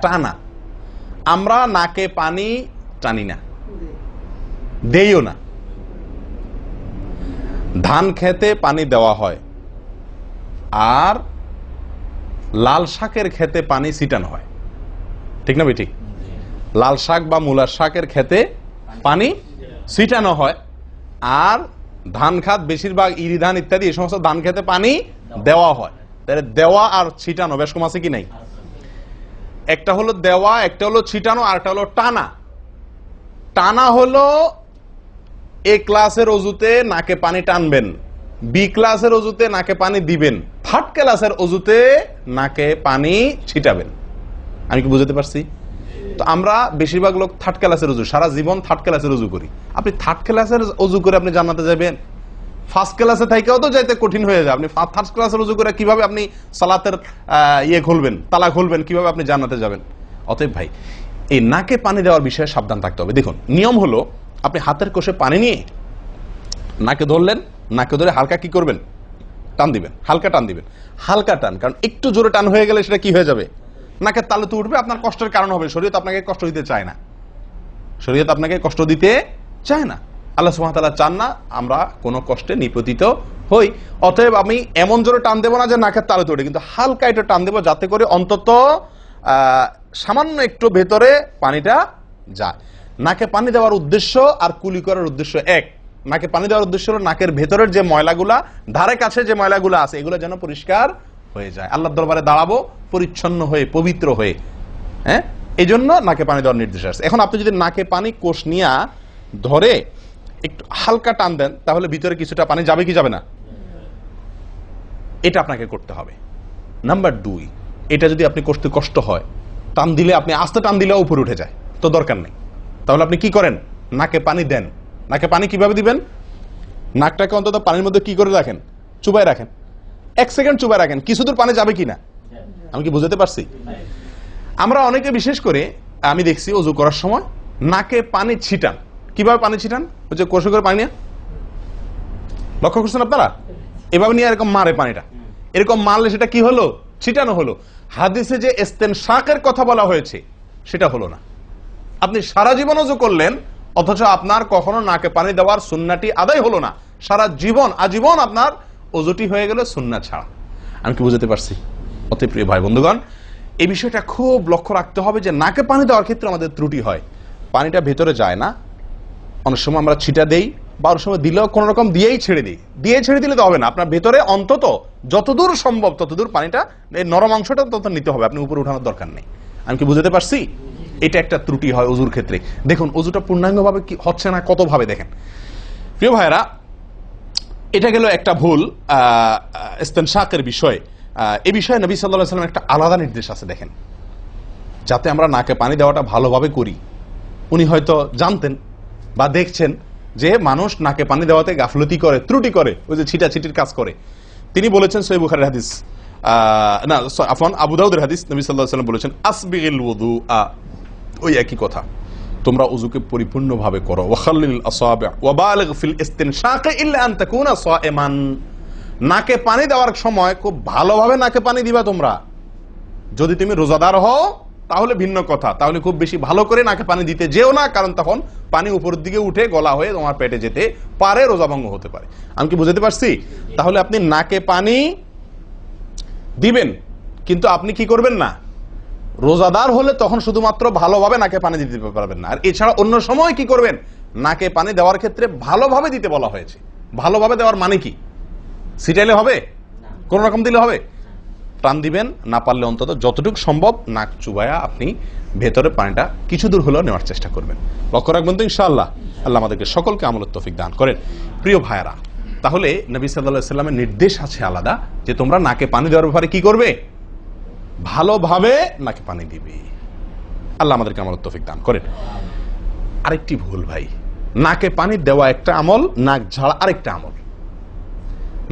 টানা। আমরা নাকে পানি টানি না, দেইও না। ধান খেতে পানি দেওয়া হয়, আর লাল শাকের খেতে পানি ছিটানো হয়, ঠিক না ভাই? ঠিক। লাল শাক বা মূলার শাকের খেতে পানি ছিটানো হয়, আর ধান খাত বেশিরভাগ ইরি ধান ইত্যাদি এই সমস্ত ধান খেতে পানি দেওয়া হয়। তাহলে দেওয়া আর ছিটানো বেশ কম আছে কি নাই? একটা হলো দেওয়া, একটা হলো ছিটানো, আর একটা হলো টানা। টানা হলো এ ক্লাসের অজুতে নাকে পানি টানবেন, বি ক্লাসের অজুতে নাকে পানি দিবেন, থার্ড ক্লাসের অজুতে নাকে পানি ছিটাবেন। আমি কি বুঝাতে পারছি? তো আমরা বেশিরভাগ লোক থার্ড ক্লাসের অজু, সারা জীবন থার্ড ক্লাসের অজু করি। আপনি থার্ড ক্লাসের অজু করে আপনি জান্নাতে যাবেন? ফার্স্ট ক্লাসে থাকেও তো যাইতে কঠিন হয়ে যায়। আপনি থার্ড ক্লাসের অজু করে কিভাবে আপনি সালাতের ইয়ে খুলবেন, তালা খুলবেন, কিভাবে আপনি জান্নাতে যাবেন? অতএব ভাই, এই নাকে পানি দেওয়ার বিষয়ে সাবধান থাকতে হবে। দেখুন, নিয়ম হলো আপনি হাতের কোষে পানি নিয়ে নাকে ধরলেন, নাকে ধরে হালকা কি করবেন? টান দিবেন, হালকা টান দিবেন, হালকা টান। কারণ একটু জোরে টান হয়ে গেলে সেটা কি হয়ে যাবে? নাকের তালু তো উঠবে, আপনার কষ্টের কারণ হবে। শরীয়ত আপনাকে কষ্ট দিতে চায় না, শরীয়ত আপনাকে কষ্ট দিতে চায় না। আল্লাহ সুবহানাহু ওয়া তাআলা চান না আমরা কোনো কষ্টে নিপতিত হই। অতএব আমি এমন জোরে টান দেবো না যে নাকের তালু উঠে, কিন্তু হালকা একটু টান দেবো যাতে করে অন্তত সামান্য একটু ভেতরে পানিটা যায়। নাকে পানি দেওয়ার উদ্দেশ্য আর কুলি করার উদ্দেশ্য এক। নাকে পানি দেওয়ার উদ্দেশ্য হলো নাকের ভেতরের যে ময়লাগুলা, ধারে কাছে যে ময়লাগুলা আছে, এগুলো যেন পরিষ্কার হয়ে যায়। আল্লাহর দরবারে দাঁড়াবো পরিচ্ছন্ন হয়ে, পবিত্র হয়ে। হ্যাঁ, এই জন্য নাকে পানি দেওয়ার নির্দেশ আছে। এখন আপনি যদি নাকে পানি কোষ নিয়ে ধরে একটু হালকা টান দেন, তাহলে ভিতরে কিছুটা পানি যাবে কি যাবে না? এটা আপনাকে করতে হবে। নাম্বার 2, এটা যদি আপনি করতে কষ্ট হয়, টান দিলে, আপনি আস্তে টান দিলেও উপরে উঠে যায়, তো দরকার নেই। তাহলে আপনি কি করেন? নাকে পানি দেন। নাকে পানি কিভাবে দিবেন? নাকটাকে অন্তত পানির মধ্যে কি করে রাখেন? চুবাই রাখেন, 1 সেকেন্ড চুবাই রাখেন, কিছু দূর পানি যাবে কিনা। আমি কি বুঝাতে পারছি? আমরা অনেকে বিশেষ করে আমি দেখছি ওযু করার সময় নাকে পানি ছিটান। কিভাবে পানি ছিটান? ওই যে কষে করে পানি নিয়ে, লক্ষ্য করছেন আপনারা? এভাবে নিয়ে এরকম মারে পানিটা, এরকম মারলে সেটা কি হলো? ছিটানো হলো। হাদিসে যে ইস্তেনশাকের কথা বলা হয়েছে সেটা হলো না। আপনি সারা জীবন ওযু করলেন, অথচ আপনার কখনো নাকে পানি দেওয়ার সুন্নাহটি আদায় হলো না। সারা জীবন, আজীবন আপনার ওযুটি হয়ে গেল সুন্নাহ ছাড়া। আমি কি বুঝাতে পারছি? অতি প্রিয় ভাই বন্ধুগণ, এই বিষয়টা খুব লক্ষ্য রাখতে হবে যে নাকে পানি দেওয়ার ক্ষেত্রে আমাদের ত্রুটি হয়, পানিটা ভেতরে যায় না। অনেক সময় আমরা ছিটা দেই, বা অনেক সময় দিলেও কোন রকম দিয়েই ছেড়ে দিই। দিয়ে ছেড়ে দিলে তো হবে না, আপনার ভেতরে অন্তত যতদূর সম্ভব ততদূর পানিটা, এই নরম অংশটা তত নিতে হবে, আপনি উপরে উঠানোর দরকার নেই। আমি কি বুঝাতে পারছি? এটা একটা ত্রুটি হয় ওযুর ক্ষেত্রে। দেখুন ওযুটা পূর্ণাঙ্গভাবে কি হচ্ছে না, কত ভাবে দেখেন। প্রিয় ভাইরা, এটা গেল একটা ভুল ইস্তেনশাকের বিষয়। এই বিষয়ে নবী সাল্লাল্লাহু আলাইহি ওয়াসাল্লাম একটা আলাদা নির্দেশ আছে দেখেন, যাতে আমরা নাকে পানি দেওয়াটা ভালোভাবে করি। উনি হয়তো জানতেন বা দেখছেন যে মানুষ নাকে পানি দেওয়াতে গাফলতি করে, ত্রুটি করে, ওই যে ছিটাছিটির কাজ করে। তিনি বলেছেন, সহিহ বুখারীর হাদিস, না আফওয়ান আবু দাউদের হাদিস, নবী সাল্লাল্লাহু আলাইহি ওয়াসাল্লাম বলেছেন, আসবিগিল ওযুআ, ওই একই কথা, তোমরা ওযুকে পরিপূর্ণভাবে করো। ওয়াখাল্লিল আসাবি' ওয়া বালিগ ফিল ইস্তিনশাক ইল্লা আন তাকুনা সাইমান। নাকে পানি দেওয়ার সময় খুব ভালোভাবে নাকে পানি দিবা তোমরা। যদি তুমি রোজাদার হও তাহলে ভিন্ন কথা, তাহলে খুব বেশি ভালো করে নাকে পানি দিতে যেও না, কারণ তখন পানি উপরের দিকে উঠে গলা হয়ে তোমার পেটে যেতে পারে, রোজা ভঙ্গ হতে পারে। আমি কি বুঝাতে পারছি? তাহলে আপনি নাকে পানি দিবেন, কিন্তু আপনি কি করবেন না, রোজাদার হলে তখন শুধুমাত্র ভালোভাবে নাকে পানি দিতে পারবেন না। আর এছাড়া অন্য সময় কি করবেন? নাকে পানি দেওয়ার ক্ষেত্রে ভালোভাবে দিতে বলা হয়েছে। ভালোভাবে দেওয়ার মানে কি? ছিটাইলে হবে? কোন রকম দিলে হবে? টান দিবেন, না পারলে অন্তত যতটুকু সম্ভব নাক চুবায়া আপনি ভেতরে পানিটা কিছু দূর হলেও নেওয়ার চেষ্টা করবেন। লক্ষ্য রাখবেন তো ইনশাআল্লাহ। আল্লাহ আমাদেরকে সকলকে আমলের তৌফিক দান করেন। প্রিয় ভাইরা, তাহলে নবী সাল্লাল্লাহু আলাইহি ওয়াসাল্লামের নির্দেশ আছে আলাদা, যে তোমরা নাকে পানি দেওয়ার ব্যাপারে কি করবে? ভালোভাবে নাকে পানি দিবে। আল্লাহ আমাদেরকে আমলের তৌফিক দান করেন। আরেকটি ভুল ভাই, নাকে পানি দেওয়া একটা আমল, নাক ঝাড়া আরেকটা আমল।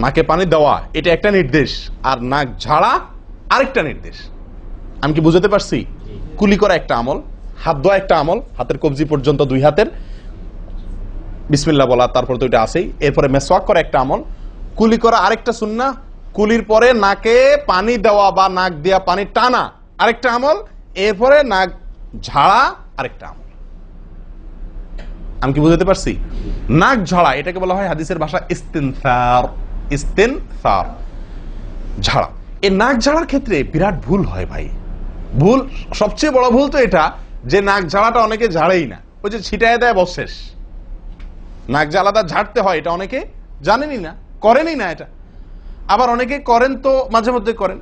নাকে পানি দেওয়া এটা একটা নির্দেশ, আর নাক ঝাড়া আরেকটা নির্দেশ। আমি কি বুঝাতে পারছি? কুলি করা একটা আমল, হাত ধোয়া একটা আমল, হাতের কবজি পর্যন্ত 2 হাতের বিসমিল্লাহ বলা, তারপর তো এটা আছেই। এরপরে মেসওয়াক করা একটা আমল, কুলি করা আরেকটা সুন্নাহ, কুলির পরে নাকে পানি দেওয়া বা নাক দিয়া পানি টানা আরেকটা আমল, এরপরে নাক ঝাড়া আরেকটা আমল। আমি কি বুঝাতে পারছি? নাক ঝাড়া এটাকে বলা হয় হাদিসের ভাষা ইস্তিনসার। ইস্তিনসার, ঝাড়া। এই নাক ঝাড়ার ক্ষেত্রে বিরাট ভুল হয় ভাই। ভুল, সবচেয়ে বড় ভুল তো এটা যে নাক ঝাড়াটা অনেকে ঝাড়েই না, ওই যে ছিটায় দেয় বস শেষ। নাক যে আলাদা ঝাড়তে হয় এটা অনেকে জানেনই না, করেনই না এটা। আবার অনেকে করেন তো মাঝে মধ্যে করেন,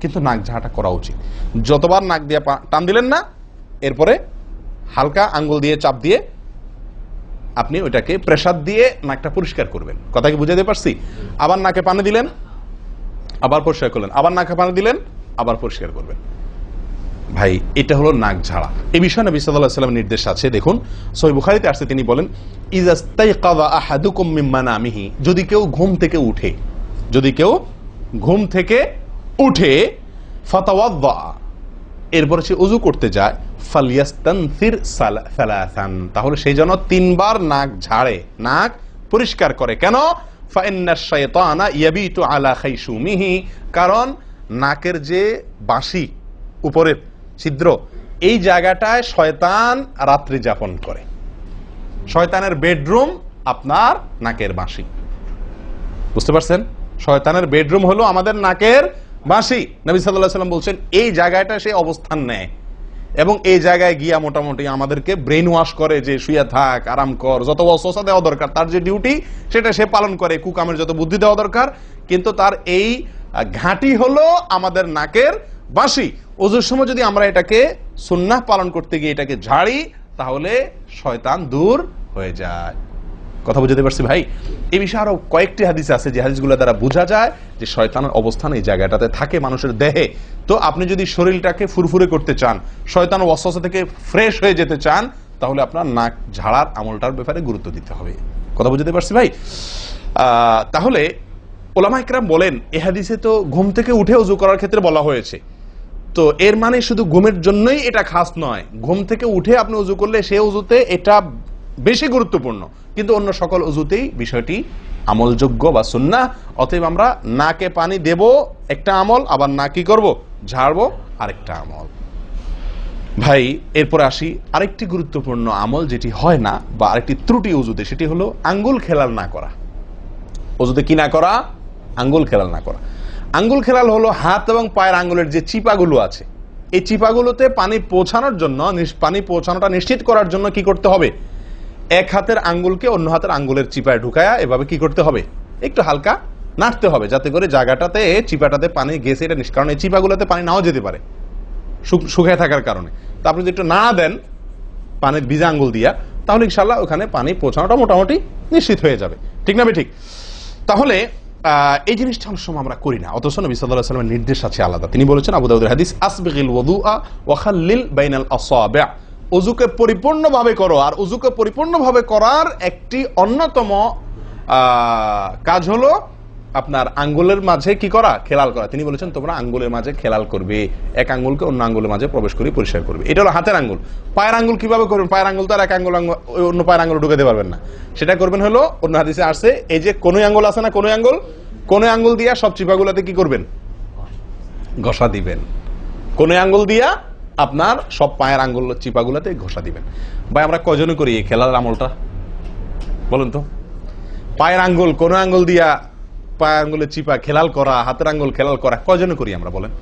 কিন্তু নাক ঝাড়াটা করা উচিত। যতবার নাক দিয়ে টান দিলেন না, এরপরে হালকা আঙ্গুল দিয়ে চাপ দিয়ে আপনি ওইটাকে প্রেসার দিয়ে নাকটা পরিষ্কার করবেন। কথা কি বুঝাতে পারছি? আবার নাকে পানি দিলেন, আবার পরিষ্কার করলেন, আবার নাকে পানি দিলেন, আবার পরিষ্কার করবেন। ভাই এটা হলো নাক ঝাড়া। এই বিষয়ে নবী সাল্লাল্লাহু আলাইহি ওয়াসাল্লামের নির্দেশ আছে। দেখুন সহিহ বুখারীতে আসছে, তিনি বলেন ইযাস্তাইকাযা আহাদুকুম মিন মানামিহি, যদি কেউ ঘুম থেকে উঠে, যদি কেউ ঘুম থেকে উঠে ফাতাওয়াদ্দা, এরপরে সে ওযু করতে যায়, ফালিয়াস্তানসির সালাসান, তাহলে সেই জন্য 3 বার নাক ঝাড়ে, নাক পরিষ্কার করে। কেন? ফাইন্নাশ শাইতানা ইয়াবিতু আলা খাইশুমিহি, কারণ নাকের যে বাঁশি উপরের ছিদ্র, এই জায়গাটায় শয়তান রাত্রি যাপন করে। শয়তানের বেডরুম আপনার নাকের বাঁশি, বুঝতে পারছেন? শয়তানের বেডরুম হলো আমাদের নাকের বাঁশি। নবী সাল্লাল্লাহু আলাইহি ওয়াসাল্লাম বলছেন এই জায়গাটা সে অবস্থান নেয় এবং এই জায়গায় গিয়া মোটামুটি আমাদেরকে ব্রেন ওয়াশ করে যে শুয়ে থাক, আরাম কর, যত ওয়াসওয়াসা দেওয়া দরকার, তার যে ডিউটি সেটা সে পালন করে, কুকামের যত বুদ্ধি দেওয়া দরকার, কিন্তু তার এই ঘাঁটি হলো আমাদের নাকের বাঁশি। ওযুর সময় যদি আমরা এটাকে সুন্নাহ পালন করতে গিয়ে এটাকে ঝাড়ি, তাহলে শয়তান দূর হয়ে যায়। কথা বুঝতে পারছি ভাই? এই বিষয়ে আরো কয়েকটি হাদিস আছে যে হাদিসগুলো দ্বারা বোঝা যায় যে শয়তানের অবস্থান এই জায়গাটাতে থাকে মানুষের দেহে। তো আপনি যদি শরীরটাকে ফুরফুরে করতে চান, শয়তান ওয়াসওয়াসা থেকে ফ্রেশ হয়ে যেতে চান, তাহলে আপনার নাক ঝাড়ার আমলটার ব্যাপারে গুরুত্ব দিতে হবে। কথা বুঝতে পারছি ভাই? তাহলে উলামা ইকরাম বলেন এই হাদিসে তো ঘুম থেকে উঠে ওযু করার ক্ষেত্রে বলা হয়েছে, তো এর মানে শুধু ঘুমের জন্যই এটা খাস নয়। ঘুম থেকে উঠে আপনি ওযু করলে সে ওযুতে এটা বেশি গুরুত্বপূর্ণ, কিন্তু অন্য সকল ওযুতেই বিষয়টি আমলযোগ্য বা সুন্নাহ। অতএব আমরা নাকে পানি দেব একটা আমল, আবার না কি করব, ঝাড়বো আরেকটা আমল। ভাই এরপর আসি আরেকটি গুরুত্বপূর্ণ আমল যেটি হয় না, বা আরেকটি ত্রুটি ওযুতে, সেটি হলো আঙ্গুল খেলাল না করা। ওযুতে কি না করা? আঙ্গুল খেলাল না করা। আঙ্গুল খেলাল হলো হাত এবং পায়ের আঙ্গুলের যে চিপাগুলো আছে, এই চিপাগুলোতে পানি পৌঁছানোর জন্য, পানি পৌঁছানোটা নিশ্চিত করার জন্য কি করতে হবে? এক হাতের আঙ্গুলকে অন্য হাতের আঙ্গুলের চিপায় ঢুকায়া এভাবে কি করতে হবে? একটু হালকা নাড়তে হবে, যাতে করে জায়গাটাতে চিপাটাতে পানি গেছে এটা নিষ্কারণ। এই চিপাগুলোতে পানি নাও যেতে পারে শুকায় থাকার কারণে। তো আপনি যদি একটু নাড়া দেন পানির ভিজা আঙ্গুল দিয়া, তাহলে ইনশাআল্লাহ ওখানে পানি পৌঁছানোটা মোটামুটি নিশ্চিত হয়ে যাবে। ঠিক না? ঠিক। তাহলে এই জিনিসটা অনেক সময় আমরা করি না, অথচ নবী সাল্লাল্লাহু আলাইহি ওয়াসাল্লামের নির্দেশ আছে আলাদা। তিনি বলেছেন, আবু দাউদের হাদিস, আসবিগিল ওযুআ ওয়া খাল্লিল বাইনাল আসাবি', ওযুকে পরিপূর্ণভাবে করো। আর ওযুকে পরিপূর্ণভাবে করার একটি অন্যতম কাজ হলো আপনার আঙ্গুলের মাঝে কি করা? খেলাল করা। তিনি বলেছেন তোমরা আঙ্গুলের মাঝে খেলাল করবে, এক আঙ্গুলকে অন্য আঙ্গুলের মাঝে প্রবেশ করে পরিষ্কার করবে। এটা হলো হাতের আঙ্গুল। পায়ের আঙ্গুল কিভাবে করবেন? পায়ের আঙ্গুল তো আর এক আঙ্গুল অন্য পায়ের আঙ্গুল ঢুকাতে পারবেন না। সেটা করবেন হলো, অন্য হাদিসে আসছে, এই যে কোন আঙ্গুল আছে না, কোন আঙ্গুল দিয়া সব চিপাগুলোতে কি করবেন? ঘষা দিবেন। কোন আঙ্গুল দিয়া আপনার সব পায়ের আঙ্গুল চিপাগুলোতে ঘষা দিবেন। ভাই আমরা কজনে করি এই খেলার আমলটা বলেন তো? পায়ের আঙ্গুল, কোন আঙ্গুল দিয়া পায়ের আঙ্গুলের চিপা খেলাল করা, হাতের আঙ্গুল খেলাল করা, কজনে করি আমরা বলেন?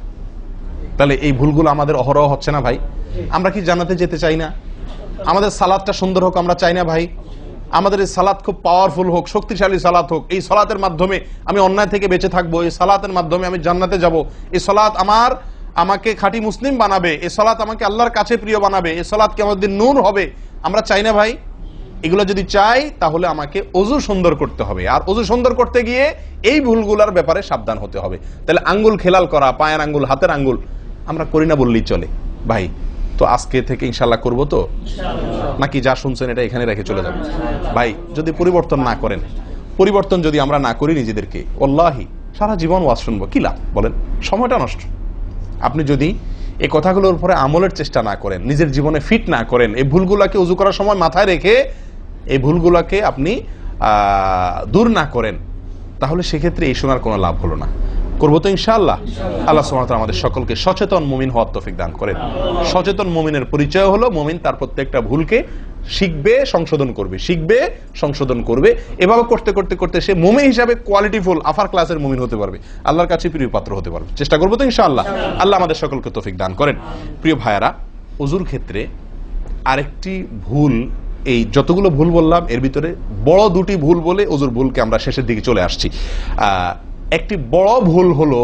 তাহলে এই ভুলগুলো আমাদের অহরহ হচ্ছে না ভাই? আমরা কি জান্নাতে যেতে চাই না? আমাদের সালাতটা সুন্দর হোক আমরা চাই না ভাই? আমাদের এই সালাত খুব পাওয়ারফুল হোক, শক্তিশালী সালাত হোক, এই সালাতের মাধ্যমে আমি অন্যায় থেকে বেঁচে থাকবো, এই সালাতের মাধ্যমে আমি জান্নাতে যাব, এই সালাত আমাকে খাঁটি মুসলিম বানাবে, এই সালাত আমাকে আল্লাহর কাছে প্রিয় বানাবে, এই সালাত কিয়ামতের দিন নূর হবে। আমরা চাই না ভাই? এগুলো যদি চাই তাহলে আমাকে ওযু সুন্দর করতে হবে, আর ওযু সুন্দর করতে গিয়ে এই ভুলগুলোর ব্যাপারে সাবধান হতে হবে। তাহলে আঙ্গুল খেলাল করা, পায়ের আঙ্গুল, হাতের আঙ্গুল আমরা করি না বললেই চলে ভাই। তো আজকে থেকে ইনশাআল্লাহ করবো তো, নাকি যা শুনছেন এটা এখানে রেখে চলে যাবে? ভাই যদি পরিবর্তন না করেন, পরিবর্তন যদি আমরা না করি নিজেদেরকে, ওয়াল্লাহি সারা জীবন ওয়াজ শুনবো, কি লাভ বলেন? সময়টা নষ্ট। আপনি যদি এই কথাগুলোর উপরে আমলের চেষ্টা না করেন, নিজের জীবনে ফিট না করেন, এই ভুলগুলাকে ওযু করার সময় মাথায় রেখে এই ভুলগুলাকে আপনি দূর না করেন, তাহলে সেক্ষেত্রে এই শোনার কোনো লাভ হলো না। করবো তো ইনশাআল্লাহ। আল্লাহ সুবহানাহু ওয়া তাআলা আমাদের সকলকে সচেতন মুমিন হওয়ার তৌফিক দান করেন। সচেতন মুমিনের পরিচয় হলো মুমিন তার প্রত্যেকটা ভুলকে শিখবে, সংশোধন করবে, শিখবে, সংশোধন করবে। এভাবে করতে করতে করতে সে মুমিন হিসাবে কোয়ালিটিফুল আফার ক্লাসের মুমিন হতে পারবে, আল্লাহর কাছে প্রিয় পাত্র হতে পারবে। চেষ্টা করবো তো ইনশাআল্লাহ। আল্লাহ আমাদের সকলকে তৌফিক দান করেন। প্রিয় ভাইয়েরা, ওযুর ক্ষেত্রে আরেকটি ভুল এই যতগুলো ভুল বললাম এর ভিতরে বড় দুটি ভুল বলে ওজুর ভুলকে আমরা শেষের দিকে চলে আসছি। একটি বড় ভুল হলো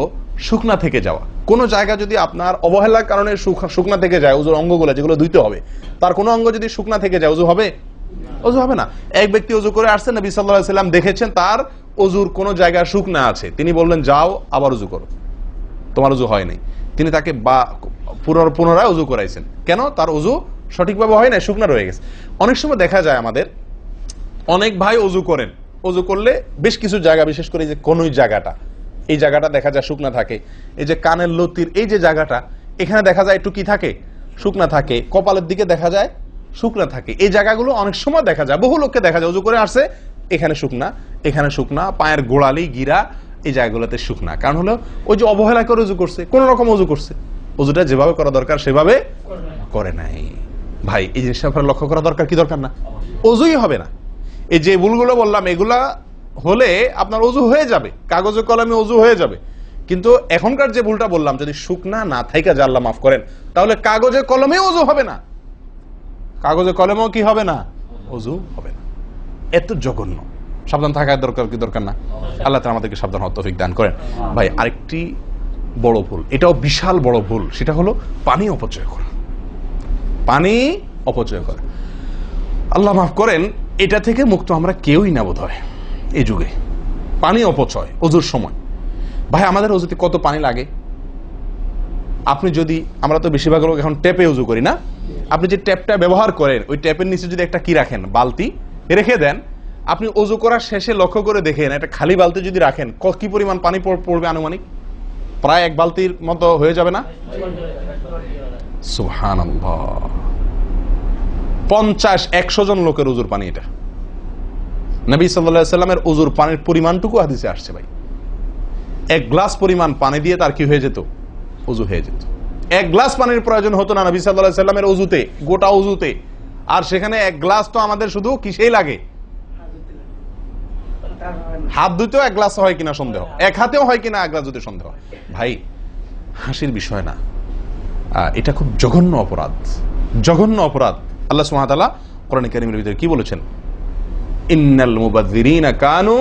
শুকনা থেকে যাওয়া। কোনো জায়গা যদি আপনার অবহেলার কারণে শুকনা থেকে যায়, ওজুর অঙ্গগুলো যেগুলো ধুইতে হবে তার কোনো অঙ্গ যদি শুকনা থেকে যায়, ওজু হবে? ওজু হবে না। এক ব্যক্তি ওজু করে আসছেন, নবী সাল্লাল্লাহু আলাইহি ওয়াসাল্লাম দেখেছেন তার ওজুর কোন জায়গা শুকনা আছে, তিনি বললেন যাও আবার ওজু করো, তোমার ওজু হয় নাই। তিনি তাকে পুনরায় ওজু করাইছেন। কেন? তার ওজু সঠিকভাবে হয় না, শুকনা রয়ে গেছে। অনেক সময় দেখা যায় আমাদের অনেক ভাই ওজু করেন, ওজু করলে বেশ কিছু জায়গা, বিশেষ করে যে কোন জায়গাটা, এই জায়গাটা দেখা যায় শুকনা থাকে। এই যে কানের লতির এই যে জায়গাটা, এখানে দেখা যায় একটু কি থাকে, শুকনা থাকে। কপালের দিকে দেখা যায় শুকনা থাকে। এই জায়গাগুলো অনেক সময় দেখা যায়, বহু লোককে দেখা যায় ওজু করে আসছে, এখানে শুকনা, এখানে শুকনা, পায়ের গোড়ালি গিরা এই জায়গাগুলোতে শুকনা। কারণ হলো ওই যে অবহেলা করে ওজু করছে, কোন রকম ওজু করছে, ওজুটা যেভাবে করা দরকার সেভাবে করে নাই। ভাই এই জিনিসটা আপনার লক্ষ্য করা দরকার কি দরকার না? ওজুই হবে না। এই যে ভুলগুলো বললাম এগুলা হলে আপনার ওজু হয়ে যাবে, কাগজে কলমে ওজু হয়ে যাবে। কিন্তু এখনকার যে ভুলটা বললাম, যদি শুকনা না থাইকা যা আল্লাহ মাফ করেন, তাহলে কাগজে কলমে ওজু হবে না, কাগজে কলমেও কি হবে না, ওজু হবে না। এত জঘন্য, সাবধান থাকার দরকার কি দরকার না? আল্লাহ তাআলা আমাদেরকে সাবধান হওয়ার তৌফিক দান করেন। ভাই আরেকটি বড় ভুল, এটাও বিশাল বড় ভুল, সেটা হলো পানি অপচয় করা। পানি অপচয় করা, আল্লাহ মাফ করেন, এটা থেকে মুক্ত আমরা কেউই না বোধ হয় এই যুগে। পানি অপচয় ওজুর সময়। ভাই আমাদের ওজুতে কত পানি লাগে? আপনি যদি, আমরা তো বেশিরভাগ লোক এখন ট্যাপে ওজু করি না, আপনি যে ট্যাপটা ব্যবহার করেন ওই ট্যাপের নিচে যদি একটা কি রাখেন, বালতি রেখে দেন, আপনি ওজু করার শেষে লক্ষ্য করে দেখেন একটা খালি বালতি যদি রাখেন, কি পরিমাণ পানি পড়বে আনুমানিক? প্রায় এক বালতির মতো হয়ে যাবে না? সুবহানাল্লাহ, 50-100 জন লোকের ওজুর পানি এটা। নবী সাল্লাল্লাহু আলাইহি ওয়াসাল্লামের ওজুর পানির পরিমাণটুকু হাদিসে আসছে। ভাই এক গ্লাস পরিমাণ পানি দিয়ে তার কি হয়ে যেত? ওজু হয়ে যেত। এক গ্লাস পানির প্রয়োজন হতো না নবী সাল্লাল্লাহু আলাইহি ওয়াসাল্লামের ওজুতে, গোটা ওজুতে। আর সেখানে এক গ্লাস তো আমাদের শুধু কিসেই লাগে? হাত ধুতেও এক গ্লাস হয় কিনা সন্দেহ, এক হাতেও হয় কিনা এক গ্লাস ধুতে সন্দেহ। ভাই হাসির বিষয় না, এটা খুব জঘন্য অপরাধ, জঘন্য অপরাধ। আল্লাহ সুবহানাহু ওয়া তাআলা কোরআন কারীমের ভিতরে কি বলেছেন? ইন্নাল মুবাযযিরিনা কানু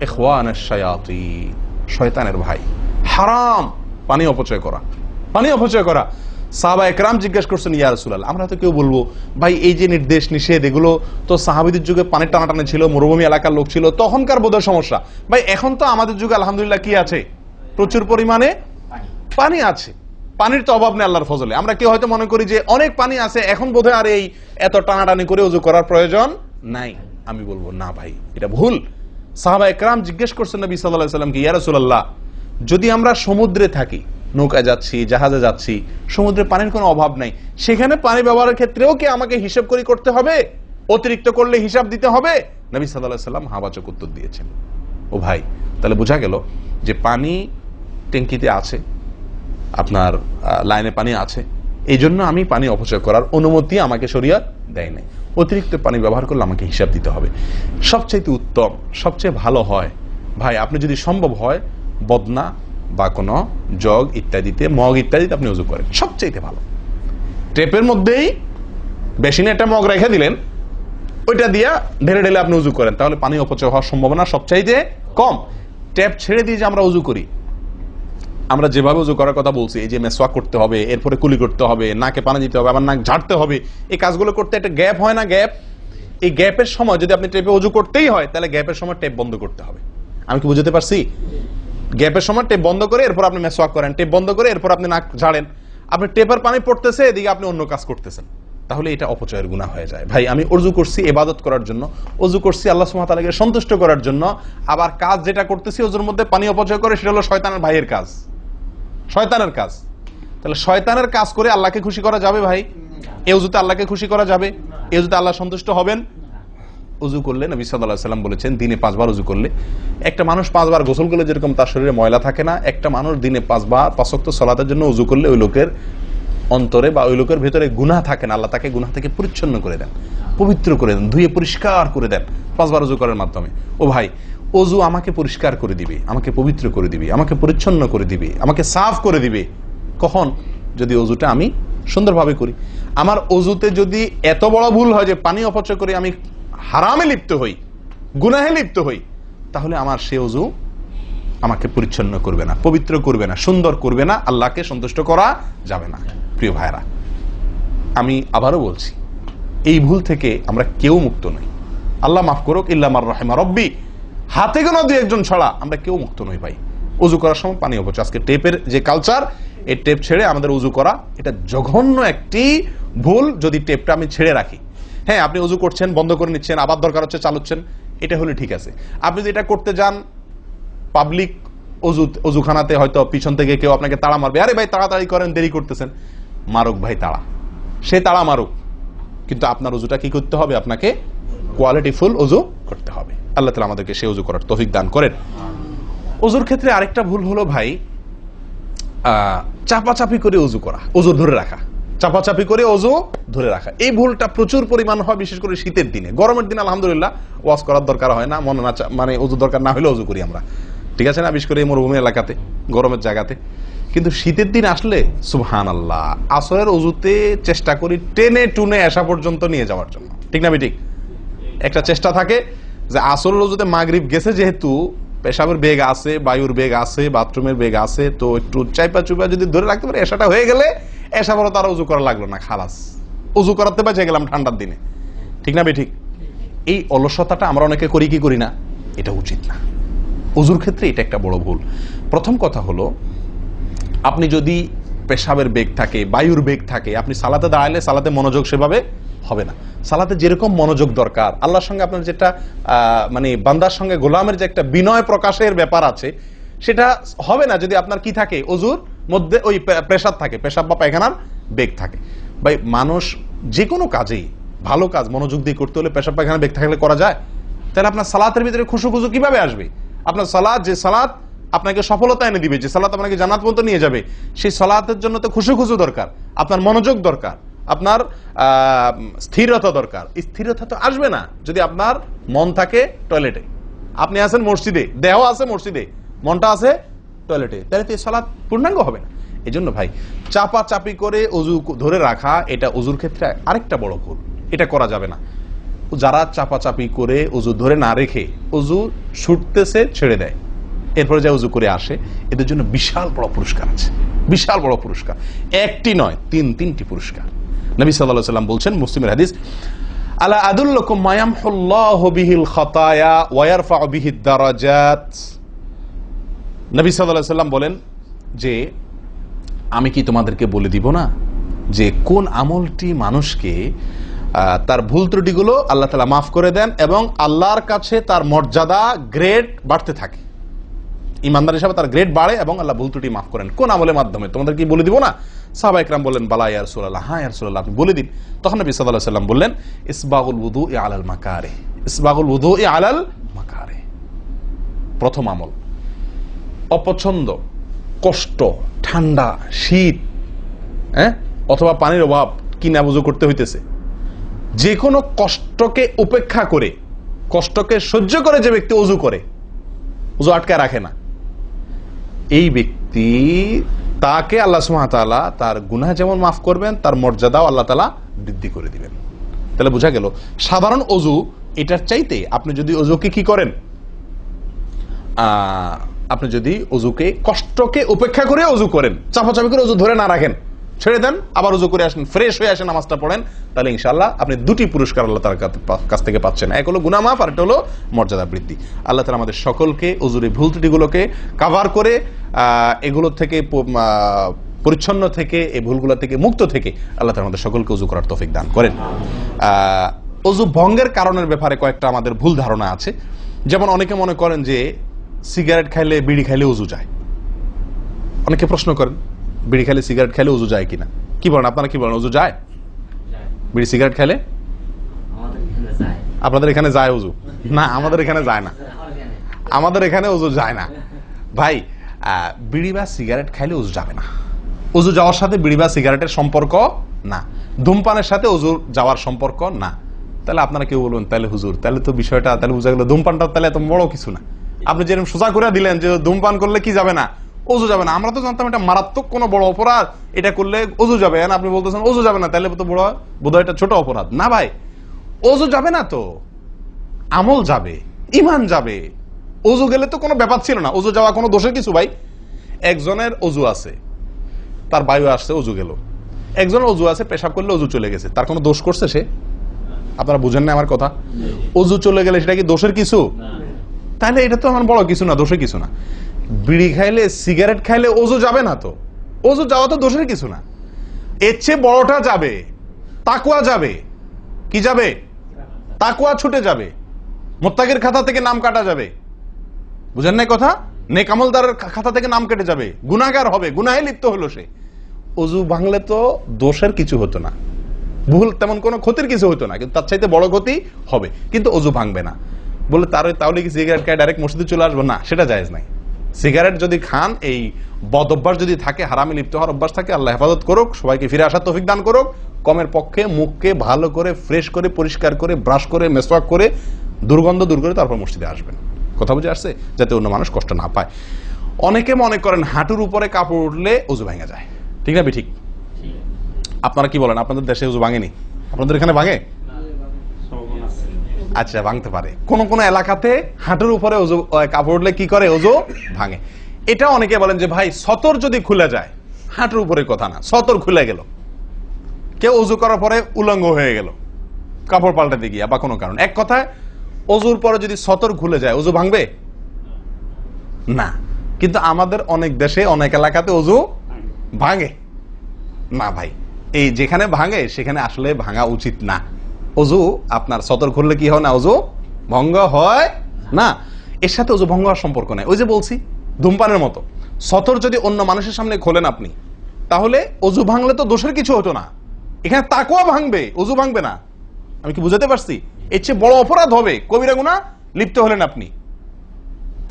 ইখওয়ানাশ শায়াতিন, শয়তানের ভাই। হারাম পানি অপচয় করা, পানি অপচয় করা। সাহাবায়ে কেরাম জিজ্ঞেস করছেন, ইয়া রাসূলুল্লাহ, আমরা তো কেউ বলবো ভাই এই যে নির্দেশ নিষেধ এগুলো তো সাহাবীদের যুগে পানির টানাটানি ছিল, মরুভূমি এলাকার লোক ছিল, তখনকার বোধহয় সমস্যা। ভাই এখন তো আমাদের যুগে আলহামদুলিল্লাহ কি আছে? প্রচুর পরিমাণে পানি আছে, পানির তো অভাব নেই আল্লাহর ফজলে। আমরা কেউ হয়তো মনে করি যে অনেক পানি আছে, এখন বোধহয় আর এই এত টানাটানি করে ওযু করার প্রয়োজন নাই। আমি বলবো না ভাই, এটা ভুল। সাহাবায়ে কেরাম জিজ্ঞেস করছেন নবী সাল্লাল্লাহু আলাইহি ওয়াসাল্লামকে, ইয়া রাসূলুল্লাহ, যদি আমরা সমুদ্রে থাকি, নৌকায় যাচ্ছি, জাহাজে যাচ্ছি, সমুদ্রে পানির কোনো অভাব নাই, সেখানে পানি ব্যবহারের ক্ষেত্রেও কি আমাকে হিসাব করে করতে হবে? অতিরিক্ত করলে হিসাব দিতে হবে? নবী সাল্লাল্লাহু আলাইহি ওয়াসাল্লাম হাবাচক উত্তর দিয়েছেন। ও ভাই, তাহলে বোঝা গেল যে পানি ট্যাঙ্কিতে আছে, আপনার লাইনে পানি আছে, এই জন্য আমি পানি অপচয় করার অনুমতি আমাকে শরীয়ত দেয় নাই। অতিরিক্ত পানি ব্যবহার করলে আমাকে হিসাব দিতে হবে। সবচেয়ে উত্তম, সবচেয়ে ভালো হয় ভাই, আপনি যদি সম্ভব হয় বদনা বা কোনো জগ ইত্যাদিতে, মগ ইত্যাদিতে আপনি ওযু করেন, সবচেয়ে ভালো। টেপের মধ্যেই বেসিনে একটা মগ রেখে দিলেন, ওইটা দিয়া ঢেলে ঢেলে আপনি ওযু করেন, তাহলে পানি অপচয় হওয়ার সম্ভাবনা সবচাইতে কম। ট্যাপ ছেড়ে দিয়ে যে আমরা ওযু করি, আমরা যেভাবে ওযু করার কথা বলছি, এই যে মেসওয়াক করতে হবে, এরপরে কুলি করতে হবে, নাকে পানি দিতে হবে, আবার নাক ঝাড়তে হবে, এই কাজগুলো করতে একটা গ্যাপ হয় না? গ্যাপ, এই গ্যাপের সময় যদি আপনি টেপে ওযু করতেই হয়, তাহলে গ্যাপের সময় টেপ বন্ধ করতে হবে। আমি কি বুঝতে পারছি? গ্যাপের সময় টেপ বন্ধ করে এরপর আপনি মেসওয়াক করেন, টেপ বন্ধ করে এরপর আপনি নাক ঝাড়েন। আপনি টেপের পানি পড়তেছে, এদিকে আপনি অন্য কাজ করতেছেন, তাহলে এটা অপচয়ের গুনাহ হয়ে যায়। ভাই আমি ওযু করছি ইবাদত করার জন্য, ওযু করছি আল্লাহ সুবহানাহু ওয়া তাআলাকে সন্তুষ্ট করার জন্য, আবার কাজ যেটা করতেছি ওযুর মধ্যে পানি অপচয় করে, সেটা হলো শয়তানের ভাইয়ের কাজ, শয়তানের কাজ। তাহলে শয়তানের কাজ করে আল্লাহকে খুশি করা যাবে? ভাই এই ওযুতে আল্লাহকে খুশি করা যাবে? এই ওযুতে আল্লাহ সন্তুষ্ট হবেন? ওযু করলে নবী সাল্লাল্লাহু আলাইহি ওয়াসাল্লাম বলেছেন, দিনে 5 বার ওযু করলে, একটা মানুষ 5 বার গোসল করলে যেরকম তার শরীরে ময়লা থাকে না, একটা মানুষ দিনে 5 বার 5 ওয়াক্ত সালাতের জন্য ওযু করলে ওই লোকের অন্তরে বা ওই লোকের ভেতরে গুনাহ থাকে না, আল্লাহ তাকে গুনাহ থেকে পরিচ্ছন্ন করে দেন, পবিত্র করে দেন, ধুয়ে পরিষ্কার করে দেন 5 বার ওযু করার মাধ্যমে। ও ভাই, ওযু আমাকে পরিষ্কার করে দিবে, আমাকে পবিত্র করে দিবে, আমাকে পরিচ্ছন্ন করে দিবে, আমাকে সাফ করে দিবে। কখন? যদি ওযুটা আমি সুন্দরভাবে করি। আমার অজুতে যদি এত বড় ভুল হয় যে পানি অপচয় করে আমি হারামে লিপ্ত হই, গুনাহে লিপ্ত হই, তাহলে আমার সে অজু আমাকে পরিচ্ছন্ন করবে না, পবিত্র করবে না, সুন্দর করবে না, আল্লাহকে সন্তুষ্ট করা যাবে না। প্রিয় ভাইরা, আমি আবারও বলছি, এই ভুল থেকে আমরা কেউ মুক্ত নই। আল্লাহ মাফ করুক, ইল্লা মার রাহিমা রব্বি, হাতে গোনা দুই একজন ছাড়া আমরা কেউ মুক্ত নই ভাই। উজু করার সময় পানি অপচয়, আজকে টেপের যে কালচার, এই টেপ ছেড়ে আমাদের উজু করা, এটা জঘন্য একটি ভুল। যদি টেপটা আমি ছেড়ে রাখি, হ্যাঁ আপনি উজু করছেন, বন্ধ করে নিচ্ছেন, আবার দরকার হচ্ছে চালাচ্ছেন, এটা হলে ঠিক আছে। আপনি যদি এটা করতে যান পাবলিক অজুখানাতে, হয়তো পিছন থেকে কেউ আপনাকে তাড়া মারবে, আরে ভাই তাড়াতাড়ি করেন, দেরি করতেছেন, মারুক ভাই তাড়া, সে তাড়া মারুক, কিন্তু আপনার উজুটা কি করতে হবে? আপনাকে কোয়ালিটিফুল উজু করতে হবে। আল্লাহ তাআলা আমাদেরকে সে উজু করার তৌফিক দান করেন। উজুর ক্ষেত্রে আরেকটা ভুল হলো ভাই, চাপাচাপি করে উজু করা, উজু ধরে রাখা, চাপাচাপি করে উজু ধরে রাখা, এই ভুলটা প্রচুর পরিমাণ হয়, বিশেষ করে শীতের দিনে। গরমের দিনে আলহামদুলিল্লাহ ওয়াজ করার দরকার হয় না, মনে না মানে উজু দরকার না হলে উজু করি আমরা, ঠিক আছে না, বিশেষ করে মরুভূমি এলাকাতে, গরমের জায়গাতে। কিন্তু শীতের দিন আসলে সুবহানাল্লাহ, আসরের উজুতে চেষ্টা করি টেনে টুনে আসা পর্যন্ত নিয়ে যাওয়ার জন্য, ঠিক না ঠিক? একটা চেষ্টা থাকে যে আসরের উজুতে মাগরিব গেছে, যেহেতু পেশাবের বেগ আছে, বায়ুর বেগ আছে, বাথরুমের বেগ আছে, তো একটু চাইপা চুপা যদি ধরে রাখতে পারে, এসাটা হয়ে গেলে এসা বড় তারা উজু করা লাগলো না, খালাস, উজু করাতে বেঁচে গেলাম ঠান্ডার দিনে, ঠিক না ঠিক? এই অলসতাটা আমরা অনেকে করি কি করি না, এটা উচিত না। উজুর ক্ষেত্রে এটা একটা বড় ভুল। প্রথম কথা হলো, আপনি যদি পেশাবের বেগ থাকে, বায়ুর বেগ থাকে, আপনি সালাতে দাঁড়ালে সালাতে মনোযোগ সেভাবে হবে না। সালাতে যেরকম মনোযোগ দরকার, আল্লাহর সঙ্গে আপনার যেটা মানে বান্দার সঙ্গে গোলামের যে একটা বিনয় প্রকাশের ব্যাপার আছে, সেটা হবে না যদি আপনার কি থাকে, অজুর মধ্যে ওই প্রেসার থাকে, পেশাব বা পায়খানার বেগ থাকে। ভাই মানুষ যে কোনো কাজেই, ভালো কাজ মনোযোগ দিয়ে করতে হলে পেশাব পায়খানার বেগ থাকলে করা যায়? তাহলে আপনার সালাতের ভিতরে খুশু খুশু কিভাবে আসবে? আপনার সালাত, যে সালাত আপনাকে সফলতা এনে দিবে, যে সালাত আপনাকে জান্নাত পর্যন্ত নিয়ে যাবে, সেই সালাতের জন্য তো খুশু খুশু দরকার, আপনার মনোযোগ দরকার, আপনার স্থিরতা দরকার। স্থিরতা তো আসবে না যদি আপনার মন থাকে টয়লেটে, আপনি আছেন মসজিদে, দেহ আছে মসজিদে, মনটা আছে টয়লেটে, তাহলে তো এই সালাত পূর্ণাঙ্গ হবে না। এই জন্য ভাই চাপা চাপি করে অজু ধরে রাখা, এটা অজুর ক্ষেত্রে আরেকটা বড় ভুল, এটা করা যাবে না। যারা চাপাচাপি করে অজু ধরে না রেখে অজু ছুটতেছে, ছেড়ে দেয়, এরপরে যা উজু করে আসে, এদের জন্য বিশাল বড় পুরস্কার আছে, বিশাল বড় পুরস্কার, একটি নয়, তিনটি পুরস্কার। নবী সাল্লাল্লাহু আলাইহি ওয়াসাল্লাম বলছেন, মুসলিমের হাদিস, আলা আদুল্লুকুম মা ইয়ামহুল্লাহু বিহিল খাতায়া ওয়া ইয়ারফাউ বিহিদ দারাজাত। নবী সাল্লাল্লাহু আলাইহি ওয়াসাল্লাম বলেন যে, আমি কি তোমাদেরকে বলে দিব না যে কোন আমলটি মানুষকে তার ভুল ত্রুটিগুলো আল্লাহ তাআলা মাফ করে দেন এবং আল্লাহর কাছে তার মর্যাদা, গ্রেড বাড়তে থাকে, ইমানদার হিসাবে তার গ্রেড বাড়ে এবং আল্লাহ ভুল ত্রুটি মাফ করেন। কোন আমলের মাধ্যমে? তোমাদের কি বলে দিব না? সাহাবা ইকরাম বললেন, বালা ইয়া রাসূলুল্লাহ, হ্যাঁ ইয়া রাসূলুল্লাহ, আপনি বলে দিন। তখন নবী সাল্লাল্লাহু আলাইহি ওয়াসাল্লাম বললেন, ইসবাগুল wudu'i আলাল মাকারিহ, ইসবাগুল wudu'i আলাল মাকারিহ। প্রথম আমল, অপছন্দ, কষ্ট, ঠান্ডা, শীত, অথবা পানির অভাব, কিনা ওযু করতে হইতেছে, যে কোনো কষ্টকে উপেক্ষা করে, কষ্টকে সহ্য করে যে ব্যক্তি ওযু করে, ওযু আটকে রাখে না, এই ব্যক্তি, তাকে আল্লাহ সুবহানাহু ওয়া তাআলা তার গুনাহ যেমন মাফ করবেন, তার মর্যাদাও আল্লাহ তাআলা বৃদ্ধি করে দিবেন। তাহলে বোঝা গেল, সাধারণ ওযু এটার চাইতে আপনি যদি ওযুকে কি করেন, আপনি যদি ওযুকে, কষ্টকে উপেক্ষা করে ওযু করেন, চাপাচাপি করে ওযু ধরে না রাখেন, ছেড়ে দেন, আবার ওযু করে আসেন, ফ্রেশ হয়ে আসেন, নামাজটা পড়েন, তাহলে ইনশাআল্লাহ আপনি দুটি পুরস্কার আল্লাহ তাআলার কাছ থেকে পাচ্ছেন। এক হলো গুনাহ মাফ, আর একটা হলো মর্যাদা বৃদ্ধি। আল্লাহ তাআলা আমাদের সকলকে ওযুর ভুল ত্রুটিগুলোকে কভার করে এগুলো থেকে পরিচ্ছন্ন থেকে, এই ভুলগুলো থেকে মুক্ত থেকে আল্লাহ তাআলা আমাদের সকলকে ওযু করার তৌফিক দান করেন। ওযু ভঙ্গের কারণের ব্যাপারে কয়েকটা আমাদের ভুল ধারণা আছে। যেমন অনেকে মনে করেন যে সিগারেট খাইলে, বিড়ি খাইলে ওযু যায়। অনেকে প্রশ্ন করেন, বিড়ি খাইলে, সিগারেট খাইলে ওযু যায় কিনা? কি বলেন আপনারা, কি বলেন, ওযু যায়? বিড়ি সিগারেট খাইলে আপনাদের এখানে যায় ওযু? না, আমাদের এখানে যায় না, আমাদের এখানে ওযু যায় না ভাই। বিড়ি বা সিগারেট খাইলে ওযু যাবে না। ওযু যাওয়ার সাথে বিড়ি বা সিগারেটের সম্পর্ক না, ধূমপানের সাথে ওযু যাওয়ার সম্পর্ক না। তাহলে আপনারা কেউ বলবেন, তাহলে হুজুর, তাহলে তো বিষয়টা, তাহলে বোঝা গেল ধূমপানটা তাহলে এত বড় কিছু না। আপনি যেরকম সোজা করে দিলেন যে ধূমপান করলে কি যাবে না, ওযু যাবে না। আমরা তো জানতাম এটা মারাত্মক কোনো বড় অপরাধ, এটা করলে ওযু যাবে, আপনি বলতেছেন ওযু যাবে না, তাহলে তো বোধহয় এটা ছোট অপরাধ। না ভাই, ওযু যাবে না তো, আমল যাবে, ঈমান যাবে। ওযু গেলে তো কোনো ব্যাপার ছিল না, ওযু যাওয়া কোনো দোষের কিছু ভাই। একজনের ওযু আছে, তার বায়ু আসছে, ওযু গেল। একজনের ওযু আছে, পেশাব করলে ওযু চলে গেছে, তার কোনো দোষ করছে সে? আপনারা বুঝেন না আমার কথা? ওযু চলে গেলে সেটা কি দোষের কিছু? তাহলে এটা তো আমার বড় কিছু না, দোষের কিছু না। বিড়ি খাইলে, সিগারেট খাইলে ওযু যাবে না তো, ওযু যাওয়া তো দোষের কিছু না। এর চেয়ে বড়টা যাবে, তাকওয়া যাবে। কি যাবে? তাকওয়া ছুটে যাবে, মুত্তাকির খাতা থেকে নাম কাটা যাবে। বুঝেন না কথা? নেক আমলদারের খাতা থেকে নাম কেটে যাবে, গুনাহগার হবে, গুনাহে লিপ্ত হলো সে। ওযু ভাঙলে তো দোষের কিছু হতো না, ভুল তেমন কোনো ক্ষতির কিছু হতো না, কিন্তু তার চাইতে বড় ক্ষতি হবে। কিন্তু ওযু ভাঙবে না বলে তাহলে কি সিগারেট খায় ডাইরেক্ট মসজিদে চলে আসবো? না, সেটা জায়েজ নাই। সিগারেট যদি খান, এই বদ অভ্যাস যদি থাকে, হারামে লিপ্ত হওয়ার অভ্যাস থাকে, আল্লাহ হেফাজত করুক, সবাইকে ফিরে আসার তৌফিক দান করুক। কমের পক্ষে মুখকে ভালো করে ফ্রেশ করে, পরিষ্কার করে, ব্রাশ করে, মেসওয়াক করে, দুর্গন্ধ দূর করে তারপর মসজিদে আসবেন। কথা বুঝে আসছে? যাতে অন্য মানুষ কষ্ট না পায়। অনেকে মনে করেন হাঁটুর উপরে কাপড় উঠলে ওযু ভেঙে যায়, ঠিক না? ঠিক। আপনারা কি বলেন? আপনাদের দেশে ওযু ভাঙেনি? আপনাদের এখানে ভাঙে? আচ্ছা, ভাঙতে পারে। কোন কোন এলাকাতে হাঁটুর উপরে ওযু কাপড় উঠলে কি করে? ওযু ভাঙে। এটা অনেকে বলেন যে ভাই সতর যদি খুলে যায়, হাঁটুর উপরে কথা না, সতর খুলে গেল, কেউ ওযু করার পরে উলঙ্গ হয়ে গেল কাপড় পাল্টাতে গিয়া বা কোনো কারণ, এক কথায় ওযুর পরে যদি সতর খুলে যায় ওযু ভাঙবে না। কিন্তু আমাদের অনেক দেশে, অনেক এলাকাতে ওযু ভাঙে না ভাই। এই যেখানে ভাঙে সেখানে আসলে ভাঙা উচিত না। ওযু আপনার সতর খুললে কি হয় না? ওযু ভঙ্গ হয় না। এর সাথে ওযু ভঙ্গ হওয়ার সম্পর্ক নাই। ওই যে বলছি, ধূমপানের মতো। সতর যদি অন্য মানুষের সামনে খোলেন আপনি, তাহলে ওযু ভাঙলে তো দোষের কিছু হতো না। এখানে তাকওয়া ভাঙবে, ওযু ভাঙবে না। আমি কি বুঝাতে পারছি? এর চেয়ে বড় অপরাধ হবে, কবিরা গুনাহ লিপ্ত হলেন আপনি,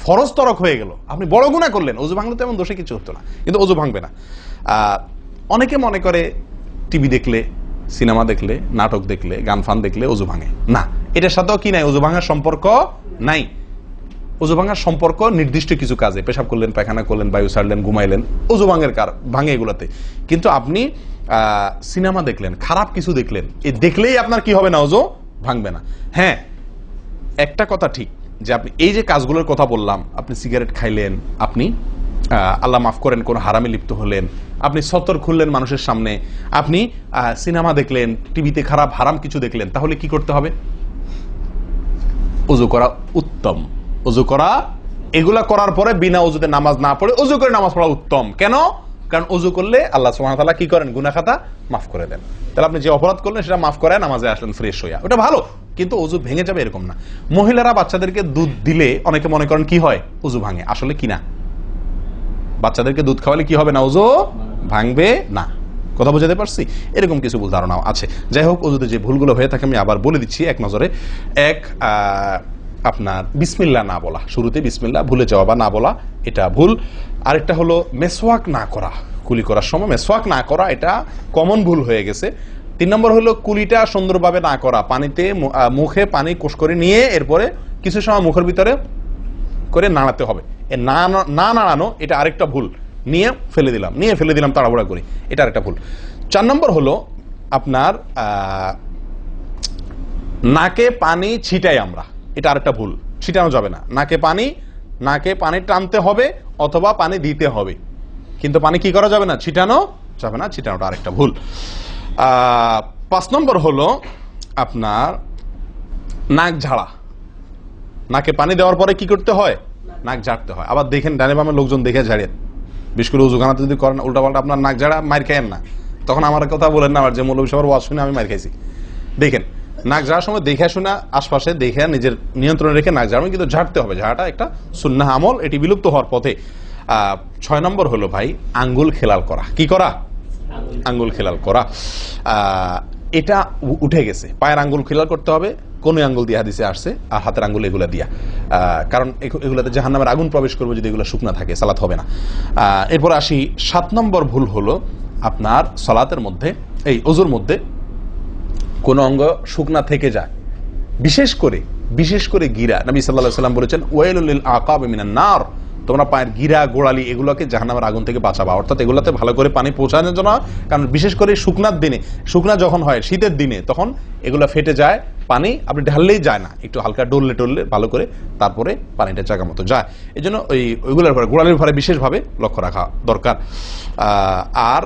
ফরজ তরক হয়ে গেল, আপনি বড় গুনাহ করলেন। ওযু ভাঙলে তো এমন দোষে কিছু হতো না, কিন্তু ওযু ভাঙবে না। অনেকে মনে করে টিভি দেখলে, সিনেমা দেখলে, নাটক দেখলে, গান ফান দেখলে ওযু ভাঙে না। এটার সাথেও কি নাই? ওযু ভাঙার সম্পর্ক নাই। ওযু ভাঙার সম্পর্ক নির্দিষ্ট কিছু কাজে, পেশাব করলেন, পায়খানা করলেন, বায়ু ছাড়লেন, ঘুমাইলেন, ওযু ভাঙে এগুলাতে। কিন্তু আপনি সিনেমা দেখলেন, খারাপ কিছু দেখলেন, এই দেখলেই আপনার কি হবে না? ওযু ভাঙবে না। হ্যাঁ, একটা কথা ঠিক যে আপনি এই যে কাজগুলোর কথা বললাম, আপনি সিগারেট খাইলেন, আপনি আল্লাহ মাফ করেন কোন হারামে লিপ্ত হলেন, আপনি সতর খুললেন মানুষের সামনে, আপনি সিনেমা দেখলেন, টিভিতে খারাপ হারাম কিছু দেখলেন, তাহলে কি করতে হবে? ওযু করা উত্তম। ওযু করা, এগুলা করার পরে বিনা ওযুতে নামাজ না পড়ে ওযু করে নামাজ পড়া উত্তম। কেন? কারণ ওযু করলে আল্লাহ সুবহানাহু ওয়া তাআলা কি করেন? গুনাহ খাতা মাফ করে দেন। তাহলে আপনি যে অপরাধ করলেন সেটা মাফ করে নামাজে আসলেন ফ্রেশ হইয়া, ওটা ভালো। কিন্তু ওযু ভেঙে যাবে এরকম না। মহিলারা বাচ্চাদেরকে দুধ দিলে অনেকে মনে করেন কি হয়? ওযু ভাঙে। আসলে কি না, বাচ্চাদেরকে দুধ খাওয়ালে কি হবে না? ওযু ভাঙবে না। কথা বুঝাতে পারছি? এরকম কিছু ভুল ধারণাও আছে। যাই হোক, ওযুতে যে ভুলগুলো হয়ে থাকে আমি আবার বলে দিচ্ছি এক নজরে। আপনার বিসমিল্লাহ না বলা, শুরুতে বিসমিল্লাহ ভুলে যাওয়া বা না বলা, এটা ভুল। আরেকটা হলো মেসওয়াক না করা, কুলি করার সময় মেসওয়াক না করা, এটা কমন ভুল হয়ে গেছে। 3 নম্বর হলো কুলিটা সুন্দরভাবে না করা, পানিতে মুখে পানি কোষ করে নিয়ে এরপরে কিছু সময় মুখের ভিতরে করে নাড়াতে হবে। না নাড়ানো, এটা আরেকটা ভুল। নিয়ে ফেলে দিলাম তাড়াহুড়া করে, এটা আরেকটা ভুল। 4 নম্বর হলো আপনার নাকে পানি ছিটাই আমরা, এটা আরেকটা ভুল। ছিটানো যাবে না নাকে পানি টানতে হবে অথবা পানি দিতে হবে, কিন্তু পানি কি করা যাবে না? ছিটানো যাবে না, ছিটানোটা আরেকটা ভুল। 5 নম্বর হলো আপনার নাক ঝাড়া। নাকে পানি দেওয়ার পরে কি করতে হয়? নাক ঝাড়তে হয়। আবার দেখেন ডানে বামে লোকজন দেখে ঝাড়েন, বিশেষ করে উজুখানাতে যদি করেন উল্টাপাল্টা আপনার নাক ঝাড়া, মার খাইয়েন না। তখন আমার কথা বলেন না, আমার যে মৌলভী সাহেবের ওয়াজ শুনে আমি মার খাইছি। দেখেন, নাক ঝাড়ার সময় দেখে শোনা, আশপাশে দেখে নিজের নিয়ন্ত্রণে রেখে নাক ঝাড়াবেন, কিন্তু ঝাড়তে হবে। ঝাড়াটা একটা সুন্নাহ আমল, এটি বিলুপ্ত হওয়ার পথে। 6 নম্বর হলো ভাই আঙ্গুল খেলাল করা। কি করা? আঙ্গুল খেলাল করা। এটা উঠে গেছে। পায়ের আঙ্গুল খেলাল করতে হবে, কোন আঙ্গুল দিয়ে হাদিসে আসছে, আর হাতের আঙ্গুল এগুলা দিয়া, কারণ এগুলাতে জাহান্নামের আগুন প্রবেশ করবে যদি এগুলো শুকনা থাকে, সালাত হবে না। এরপর আসি 7 নম্বর ভুল হলো আপনার সালাতের মধ্যে, এই ওযুর মধ্যে কোন অঙ্গ শুকনা থেকে যায়, বিশেষ করে গিরা। নবী সাল্লাল্লাহু আলাইহি ওয়াসাল্লাম বলেছেন ওয়াইলুল লিল আকাব মিনান নার, তোমরা পায়ের গিরা গোড়ালি এগুলোকে জাহান্নামের আগুন থেকে বাঁচাবা, অর্থাৎ এগুলোতে ভালো করে পানি পৌঁছানোর জন্য, কারণ বিশেষ করে শুকনার দিনে, শুকনা যখন হয় শীতের দিনে, তখন এগুলো ফেটে যায়, পানি আপনি ঢাললেই যায় না, একটু হালকা ডললে টললে ভালো করে তারপরে পানিটা জায়গা মতো যায়। এই জন্য ওইগুলোর পরে গোড়ালির পরে বিশেষভাবে লক্ষ্য রাখা দরকার। আর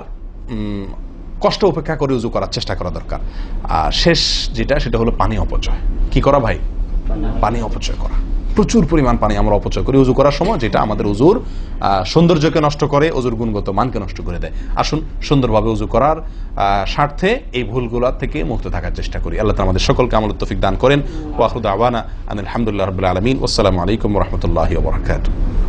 কষ্ট উপেক্ষা করে উজু করার চেষ্টা করা দরকার। আর শেষ যেটা, সেটা হলো পানি অপচয়। কি করা ভাই? পানি অপচয় করা। প্রচুর পরিমাণ পানি আমরা অপচয় করি উজু করার সময়, যেটা আমাদের উজুর সৌন্দর্যকে নষ্ট করে, উজুর গুণগত মানকে নষ্ট করে দেয়। আসুন সুন্দরভাবে উজু করার স্বার্থে এই ভুলগুলো থেকে মুক্ত থাকার চেষ্টা করি। আল্লাহ তাআলা আমাদের সকলকে আমল তৌফিক দান করেন। ওয়া আখিরু দাওয়ানা আনিল হামদুলিল্লাহি রাব্বিল আলামিন। ওয়াসসালামু আলাইকুম ওয়া রাহমাতুল্লাহি ওয়া বারাকাতুহু।